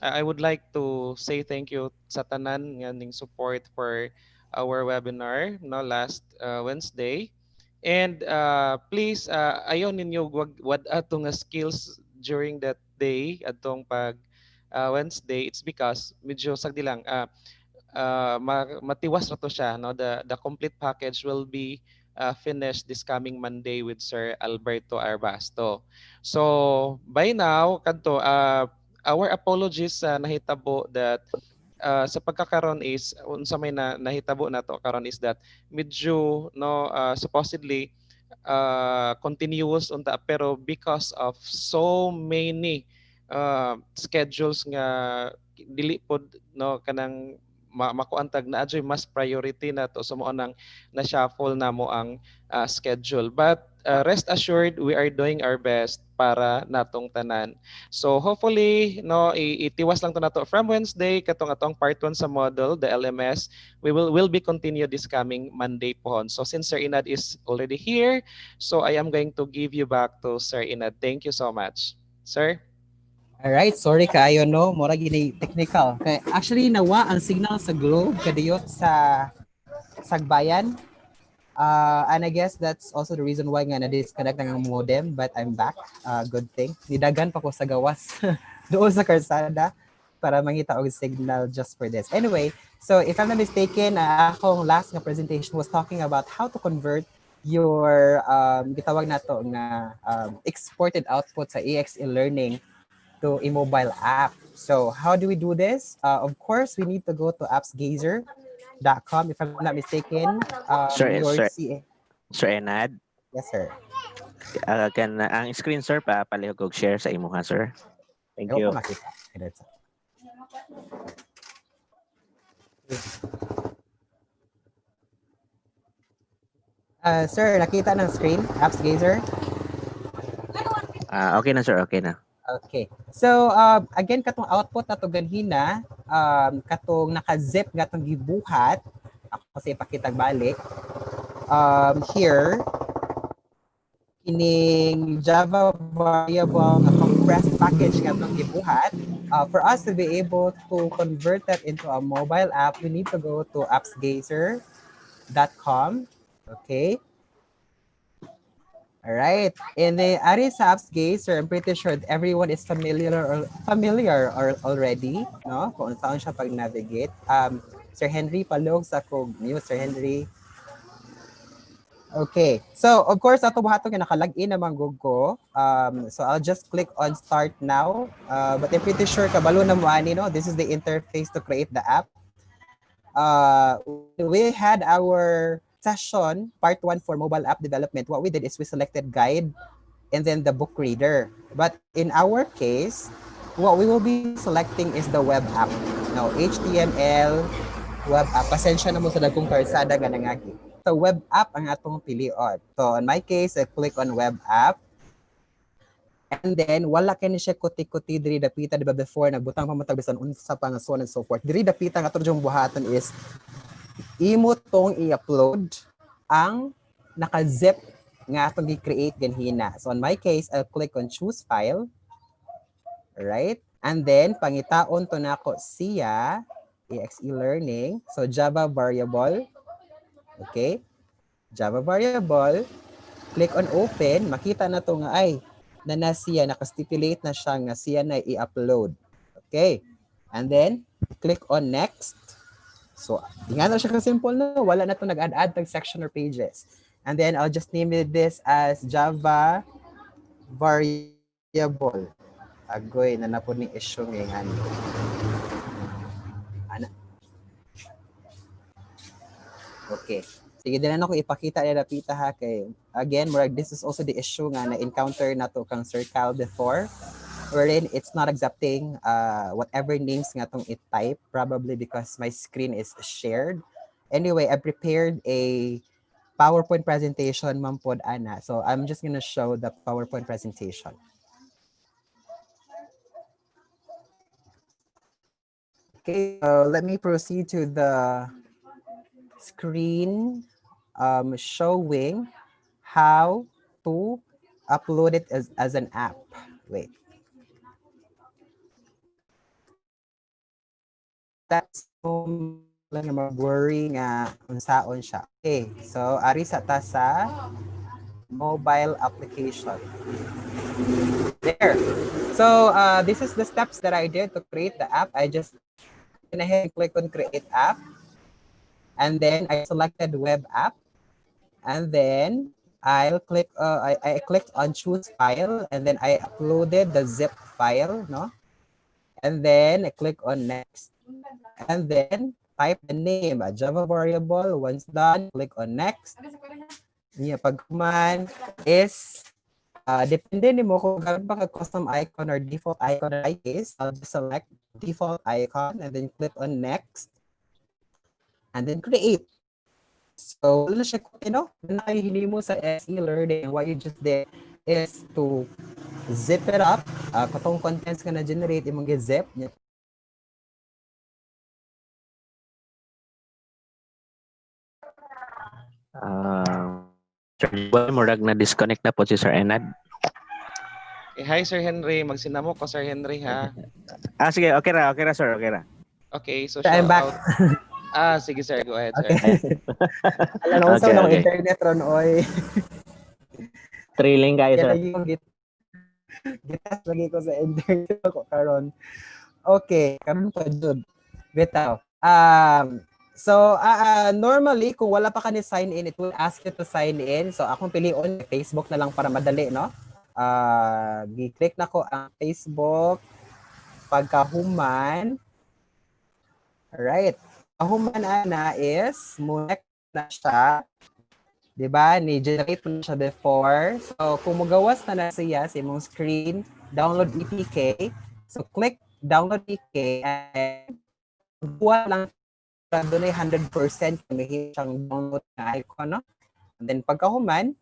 I would like to say thank you sa tanan nga ning support for our webinar no last Wednesday. And please ayaw ninyo wad ato nga skills during that day atong pag Wednesday. It's because medyo sagdi lang matiwas na to siya, no? The complete package will be finished this coming Monday with Sir Alberto Arbasto. So by now kanto our apologies sa nahitabo that sa pagkakaroon is unsa may nahitabo na to karon is that medyo no supposedly continuous unta pero because of so many schedules nga dili pod no kanang makuantag na adyoy mas priority na to so mo nang na shuffle na mo ang schedule, but rest assured we are doing our best para natong tanan. So hopefully no itiwas lang to nato from Wednesday katong atong part 1 sa model the LMS. We will be continue this coming Monday pohon. So since Sir Inad is already here, so I am going to give you back to Sir Inad. Thank you so much. Sir? Alright, sorry kaayo no, mura gini technical. Kay actually nawa ang signal sa globe kadiyot sa Sagbayan. And I guess that's also the reason why nga na-disconnect ng modem, but I'm back. Good thing. Nidagan pa ko sa gawas doon sa karsada para mangita og signal just for this. Anyway, so if I'm not mistaken, akong last nga presentation was talking about how to convert your gitawag nato nga exported output sa eXeLearning to a mobile app. So how do we do this? Of course, we need to go to appsgazer.com if I'm not mistaken. Sir, Your Sir, CA. Sir Enad. Yes, sir. Ang screen, sir, palihog og share sa imo, ha, sir. Thank Ewan ko you. makita. Sir, nakita ng screen, AppsGazer? Okay na, sir. Okay na. Okay. So, again, katong output na to ganhina, katong naka-zip nga tong gibuhat, ako kasi ipakitag balik, here, kining Java variable nga compressed package nga tong gibuhat, for us to be able to convert that into a mobile app, we need to go to appsgazer.com. Okay. All right. And the Aris Apps Gazer, I'm pretty sure everyone is familiar already, no? Kung saan siya pag-navigate. Sir Henry, palog sa kog news, Sir Henry. Okay. So, of course, ato buhato nga naka-login naman ko. So, I'll just click on start now. But I'm pretty sure kabalo na mo ani, no? This is the interface to create the app. When we had our session, part 1 for mobile app development, what we did is we selected guide and then the book reader. But in our case, what we will be selecting is the web app. Now, HTML, web app. Pasensya na mo sa dagkong karsada nga nangagi. So, web app ang atong pilion. So, in my case, I click on web app. And then, wala kani siya kuti-kuti diri dapita, diba before, nagbutang pamatag bisan unsa pa nga so on and so forth. Diri dapita nga atong buhaton is imo tong i-upload ang naka-zip nga atong i-create ganhina. So in my case, I'll click on choose file. Right? And then pangitaon to nako siya eXeLearning. So Java variable. Okay? Java variable. Click on open, makita na to nga ay na siya naka-stipulate na siya nga siya na i-upload. Okay? And then click on next. So, nga na siya ka-simple na, wala na ito nag-add tag section or pages. And then, I'll just name it this as Java variable. Agoy, na po ni issue ngayon. Okay. Sige, din na ako ipakita nila pita ha kay again, this is also the issue nga na encounter na to kang Sir Cal before, wherein it's not accepting whatever names nga tong it-type, probably because my screen is shared. Anyway, I prepared a PowerPoint presentation, Ma'am Pod Ana. So I'm just gonna show the PowerPoint presentation. Okay, so let me proceed to the screen showing how to upload it as an app. Wait. That's lang mag-worry nga unsaon siya. Okay, so ari sa ta sa mobile application. There. So this is the steps that I did to create the app. I just went ahead and click on create app. And then I selected web app. And then I'll click, I clicked on choose file, and then I uploaded the zip file, no? And then I click on next. And then type the name, a Java variable. Once done, click on next. Yeah, pag command is, depende ni mo kung gamit ba ka custom icon or default icon. In my case, I'll just select default icon and then click on next. And then create. So, wala siya, nakahili mo sa eXeLearning. What you just did is to zip it up. Katong contents ka na generate, imong zip. Sir Joy, murag na disconnect na po si Sir Enad. Hi Sir Henry, magsinamo ko Sir Henry ha. Sige, okay ra sir, okay ra. Okay, so I'm shout back. out. Sige sir, go ahead sir. Okay. Alam mo, Okay, sa okay. internet ron, oy. Thrilling kayo, Kaya sir. lagi ko gitas lagi ko sa internet ko karon. Okay, karon pa jud. Bitaw. So normally kung wala pa ka ni sign in, it will ask you to sign in. So akong pilion Facebook na lang para madali, no? Gi-click na ko ang Facebook pagkahuman. Alright. Kahuman ana is muna na siya. Diba? Ni-generate mo na siya before. So, kung magawas na siya sa imong screen, download EPK. So, click download EPK and buwan lang doon ay 100% may siyang download na icon, no? And then, pagkahuman,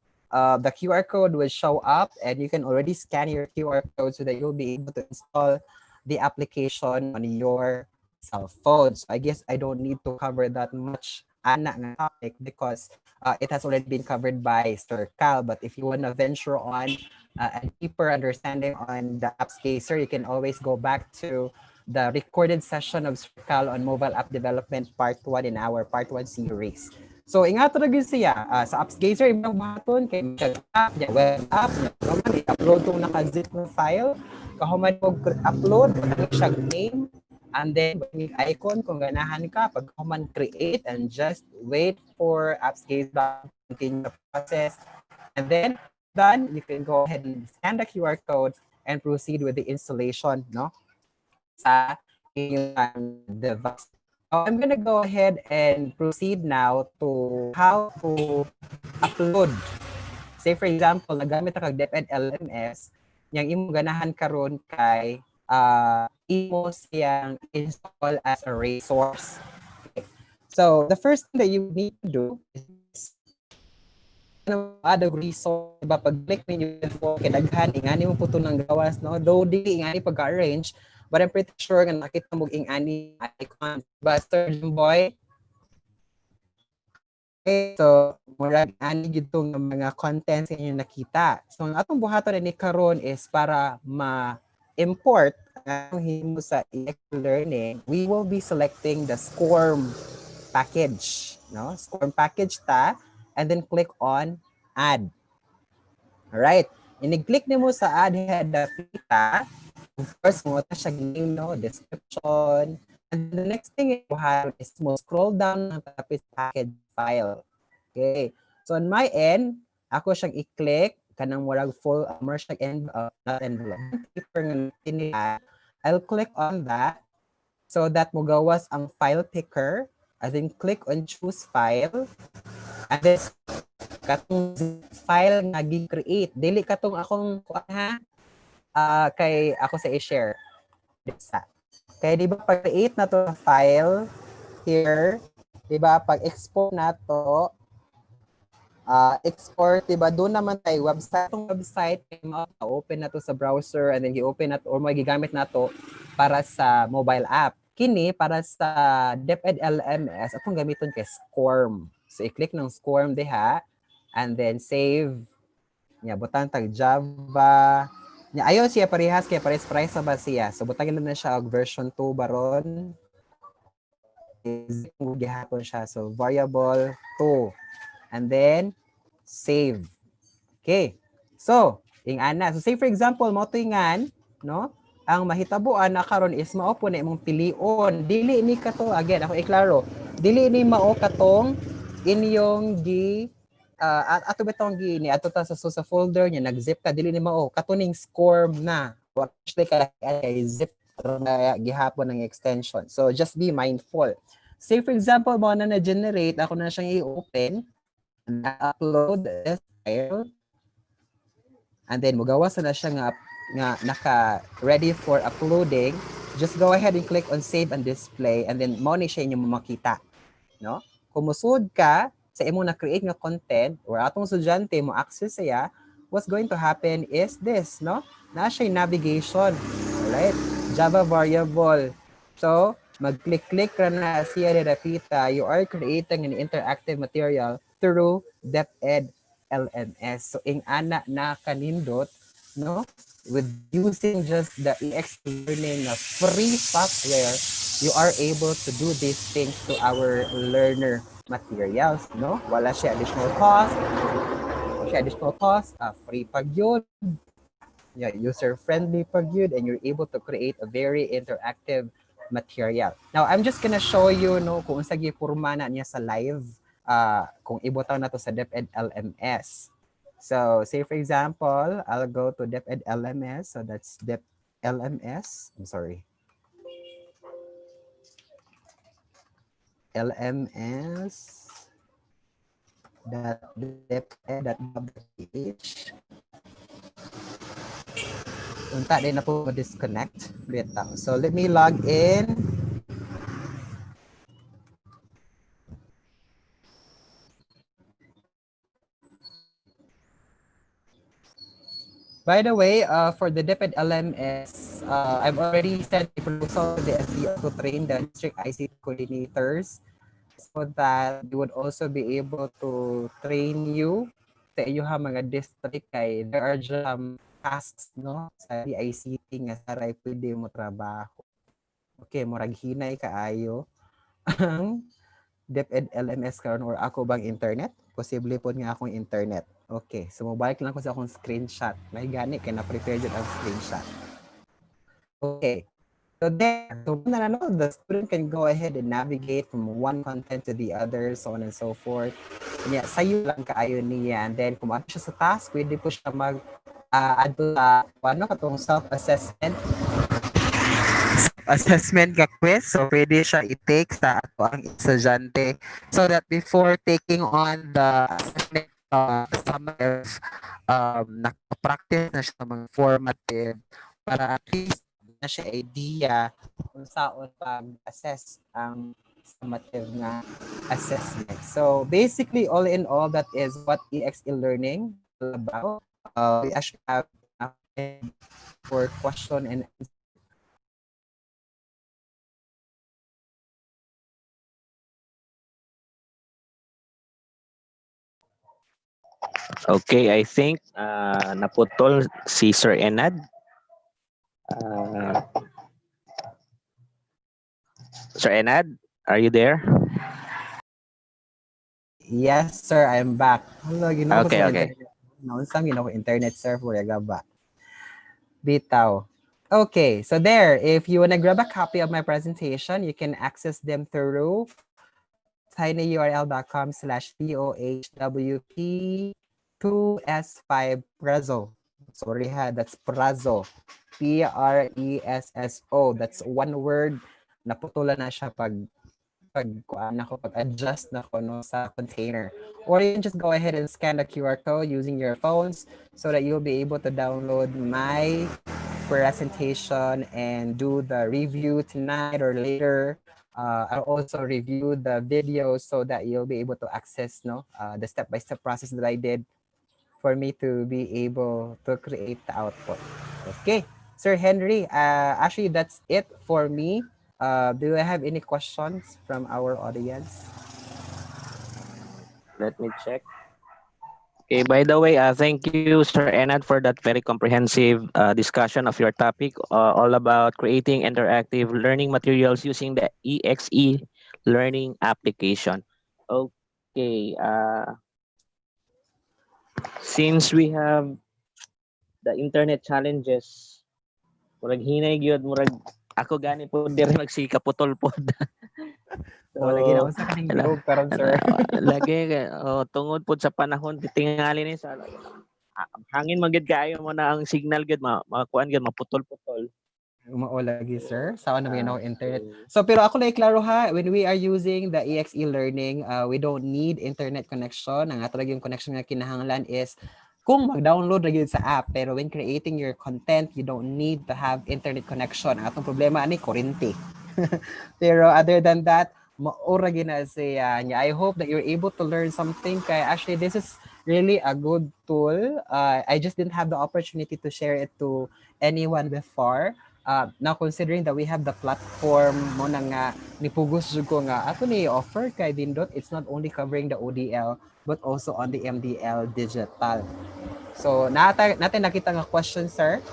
the QR code will show up and you can already scan your QR code so that you'll be able to install the application on your cell phone. So, I guess I don't need to cover that much topic because it has already been covered by Sir Cal. But if you want to venture on a deeper understanding on the apps caser, you can always go back to the recorded session of Sir Cal on mobile app development part 1 in our part 1 series. So, ingat na rin siya. Sa apps caser, ibang baton, kay app, web app, i-upload kung naka-zip ng file, kahuman mo upload, siya name, and then yung icon kung ganahan ka, pag human create and just wait for AppsGaze to continue the process. And then done, you can go ahead and scan the QR code and proceed with the installation, no? Sa inyong device. So I'm gonna go ahead and proceed now to how to upload. Say for example, nagamit ka DepEd LMS, yang imo ganahan karon kay imo siyang install as a resource. Okay. So the first thing that you need to do is add a resource. Diba, pag-click ninyo before, kinaghan, ingani mo po ito ng gawas, no? Though di ingani pag-arrange, but I'm pretty sure nga nakita mo ingani icon. Diba, Sir Jimboy? Okay, so murag ani gito ng mga contents inyo nakita. So ang atong buhaton ni karon is para ma-import ang himo sa eXeLearning, we will be selecting the SCORM package, no? SCORM package ta, and then click on add. All right. Inig-click nimo sa add head the pita. Of course, mo ta siya name, no, description. And the next thing you have is mo scroll down ng tapos package file. Okay. So on my end, ako siyang i-click kanang murag full immersion not envelope. I'll click on that so that mo gawas ang file picker. I then click on choose file. And then katong zip file nga gi-create dili katong akong ha kay ako sa i-share sa kay di ba pag create na to file here di ba pag export na to export di ba doon naman tay website tong website open na to sa browser and then gi-open na to or magigamit na to para sa mobile app kini para sa DepEd LMS atong gamiton kay SCORM so i-click ng SCORM diha and then save nya butang tag Java nya ayo siya parehas kay pares sa ba siya so butang na siya og version 2 baron is gihapon siya so variable 2 and then save okay so ing ana so say for example mo tingan no ang mahitabuan na karon is mao po na imong pilion dili ni kato again ako iklaro dili ni mao katong inyong gi ato betong gi ni ato ta sa folder niya nag-zip ka dili ni mao katuning score na actually kay zip na gihapon ng extension so just be mindful say for example mo na generate ako na siyang i-open na-upload this file and then mugawas na siya nga naka ready for uploading just go ahead and click on save and display and then mo ni siya inyong makita no kumusud ka sa imo na create nga content or atong estudyante mo access siya what's going to happen is this no na siya navigation alright Java variable so mag-click ra na siya dirapita you are creating an interactive material through DepEd LMS so ing ana na kanindot no with using just the eXeLearning free software you are able to do these things to our learner materials, no? Wala siya additional cost, free pag yun, yeah, user-friendly pag yun, and you're able to create a very interactive material. Now, I'm just gonna show you, no, kung sa gipurma na niya sa live, kung ibutang na to sa DepEd LMS. So, say for example, I'll go to DepEd LMS, so that's DepEd LMS, I'm sorry. lms.deped.gov.ph unta din na po disconnect so let me log in by the way for the DepEd LMS I've already sent a proposal to the SDO to train the district ICT coordinators so that they would also be able to train you sa inyong mga district kay there are tasks no sa ICT nga saray pwede mo trabaho. Okay, murag hinay kaayo ang DepEd LMS karon or ako bang internet? Posible po nga akong internet. Okay, so mobalik lang ko sa akong screenshot. May gani kay na-prepare jud ang screenshot. Okay. So there, so the student can go ahead and navigate from one content to the other, so on and so forth. Yeah, sayo lang kaayo niya. And then kung ano siya sa task, pwede po siya add to paano katong self-assessment ka quiz. So pwede siya i-take sa ato ang estudyante so that before taking on the assessment summative, nakapractice na siya mga formative para at least na siya idea kung saan pag-assess ang summative nga assessment. So basically, all in all, that is what eXeLearning is all about. We actually have for question and answer. Okay, I think naputol si Sir Enad. Uh, Sir Enad, are you there? Yes, sir, I'm back. Hello, Okay, okay. Naunsa ginoo internet sir for gaba. Bitaw. Okay, so there, if you want to grab a copy of my presentation, you can access them through tinyurl.com/POHWP2S5 Presso. Sorry ha, that's Presso. Presso. That's one word. Naputulan na siya pag pag-adjust na ko no sa container. Or you can just go ahead and scan the QR code using your phones so that you'll be able to download my presentation and do the review tonight or later. I'll also review the videos so that you'll be able to access the step-by-step process that I did for me to be able to create the output. Okay, Sir Henry, actually that's it for me. Do you have any questions from our audience? Let me check. Okay, by the way, thank you, Sir Enad, for that very comprehensive discussion of your topic, all about creating interactive learning materials using the EXE learning application. Okay, since we have the internet challenges, murag hinay gyud, murag ako gani po diri magsikaputol pod. Oh, lagi na So, unsa kaning gihog karon, sir? lagi tungod pod sa panahon tingali ni sa hangin magid kaayo mo na ang signal gud makuan gud maputol-putol. Umao lagi, sir. Saan na ako internet? So, So, pero ako na iklaro ha, when we are using the eXeLearning, we don't need internet connection. Ang ato lang yung connection nga kinahanglan is kung mag-download na yun sa app, pero when creating your content, you don't need to have internet connection. Ang atong problema ani kuryente. Pero other than that, maura gina siya niya. I hope that you're able to learn something. Kaya actually, this is really a good tool. I just didn't have the opportunity to share it to anyone before. Now considering that we have the platform mo na nga nipugos jud ko nga ato ni offer kay Dindot, it's not only covering the ODL but also on the MDL digital. So natin nakita nga question, sir,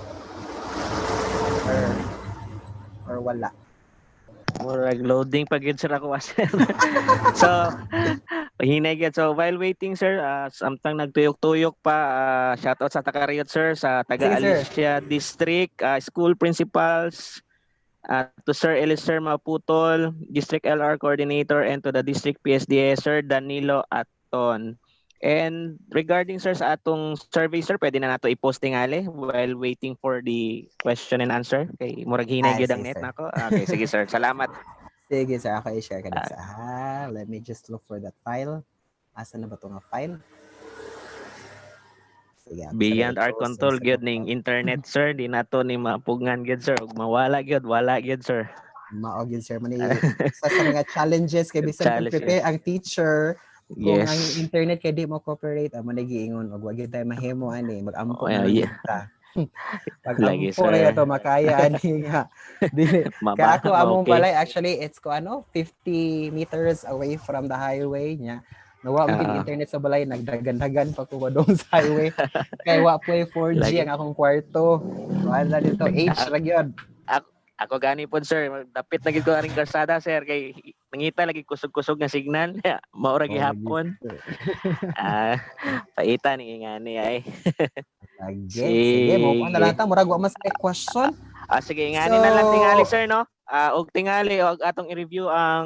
or wala. murag loading pa gid sir ako sir. So, hinay gid. So, while waiting sir, samtang nagtuyok-tuyok pa, shout out sa Takariyot sir sa taga Sige, sir. Alicia District, school principals, to Sir Elister Maputol, District LR Coordinator, and to the District PSDA, Sir Danilo Aton. And regarding sir sa atong survey sir, pwede na nato i-post tingali while waiting for the question and answer. Okay, murag hinay gyud ang Sige, net sir. nako. Okay, sige sir. Salamat. Sige, sir. Ako i-share ka Ah, sa let me just look for that file. Asa na ba ito nga file? Sige, ako sa Beyond our i-post control sa gyud akong ning internet sir, di nato ni mapugngan gyud sir. Ug mawala gyud, wala gyud sir. maog yun, sir. Isa sa mga challenges kay bisan kung Challenge. prepare ang teacher, kung ang Yes. internet kay di mo cooperate, amo na giingon og wag gyud tayo mahimo ani, mag-ampo na lang Yeah. gyud ta. Lagi Pag-ampo ra sir. to makaya ani nga. Dili kaya ako among Okay. balay actually it's ko 50 meters away from the highway nya. Nawa mo internet sa balay, nagdagan-dagan pa ko dong sa highway. Kay wa po 4G Lagi. ang akong kwarto. Wala dito H ra gyud. Ako gani po sir, dapit na gid ko aring karsada sir kay nangita lagi kusog-kusog nga signal. Maura gihapon. Paita ni ngani ay. Sige, mo ko na lang ta, murag wa mas question. Sige, ngani na lang tingali sir no. Og tingali og atong i-review ang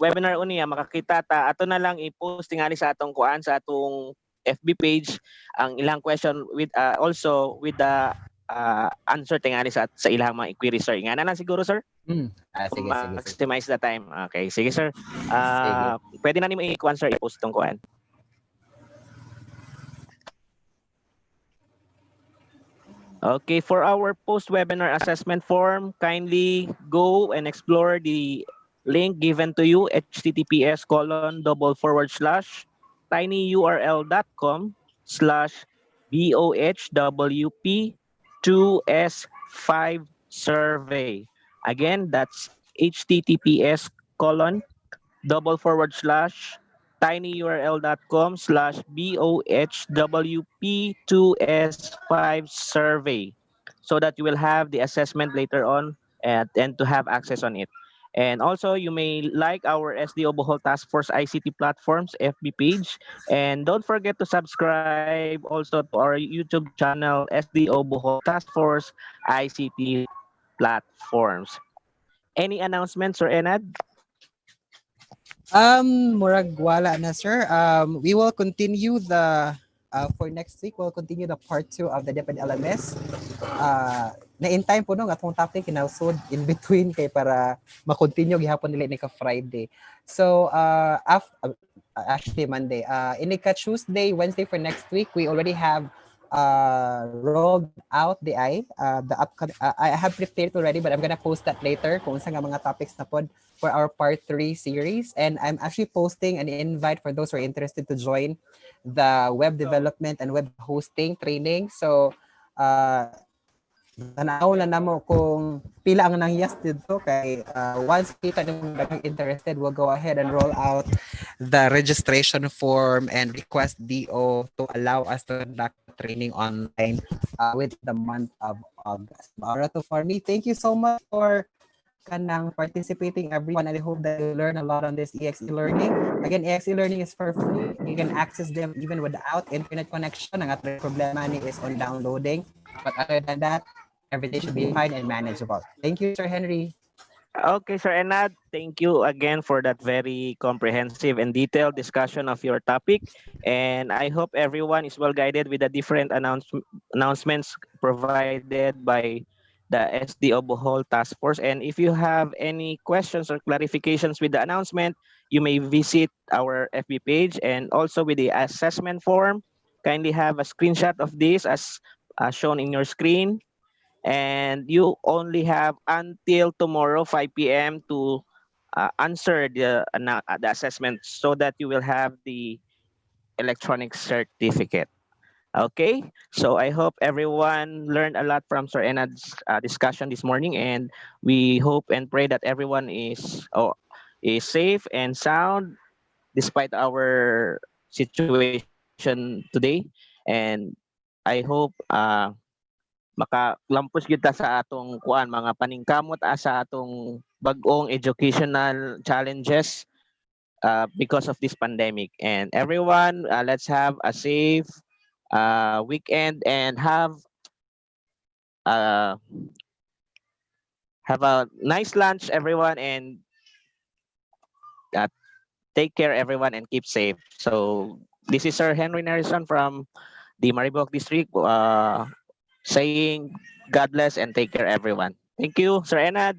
webinar uniya makakita ta ato na lang i-post tingali sa atong kuan sa atong FB page ang ilang question with also with the answer tingali sa ilang mga inquiry sir. Nga na lang siguro sir. Sige. Maximize the time. Okay, sige sir. Sige. Pwede na nimo i-kuan sir i-post tong kuan. Okay, for our post-webinar assessment form, kindly go and explore the link given to you, https://bohwp2s5survey. Again, that's https://tinyurl.com/bohwp2s5survey so that you will have the assessment later on and to have access on it. And also, you may like our SDO Bohol Task Force ICT Platforms FB page. And don't forget to subscribe also to our YouTube channel, SDO Bohol Task Force ICT Platforms. Any announcements or Enad? Murag wala na, sir. We will continue the for next week. We'll continue the part 2 of the DepEd LMS. na in time po no nga atong topic kinausod in between kay para ma-continue gihapon nila ni ka Friday. So actually Monday. In ka Tuesday, Wednesday for next week, we already have rolled out the upcoming. I have prepared already, but I'm gonna post that later kung unsa nga mga topics na pod for our part 3 series. And I'm actually posting an invite for those who are interested to join the web development and web hosting training. So tanaw na namo kung pila ang nangyas dito kay once kita nung daghang interested, we'll go ahead and roll out the registration form and request DO to allow us to conduct the training online within the month of August. Alright, for me, thank you so much for kanang participating everyone. I hope that you learn a lot on this eXeLearning. Again, eXeLearning is for free. You can access them even without internet connection. Ang atong problema ni is on downloading. But other than that, everything should be fine and manageable. Thank you, Sir Henry. Okay, Sir Enad, thank you again for that very comprehensive and detailed discussion of your topic. And I hope everyone is well guided with the different announcements provided by the SDO Bohol Task Force. And if you have any questions or clarifications with the announcement, you may visit our FB page, and also with the assessment form. Kindly have a screenshot of this as shown in your screen, and you only have until tomorrow 5 p.m. to answer the assessment so that you will have the electronic certificate. Okay, so I hope everyone learned a lot from Sir Enad's discussion this morning, and we hope and pray that everyone is safe and sound despite our situation today. And I hope makalampos kita sa atong kuan mga paningkamot sa atong bag-ong educational challenges because of this pandemic. And everyone, let's have a safe weekend, and uh, have a nice lunch, everyone, and uh, take care, everyone, and keep safe. So this is Sir Henry Nerison from the Maribok District, saying God bless and take care, everyone. Thank you, Sir Enad.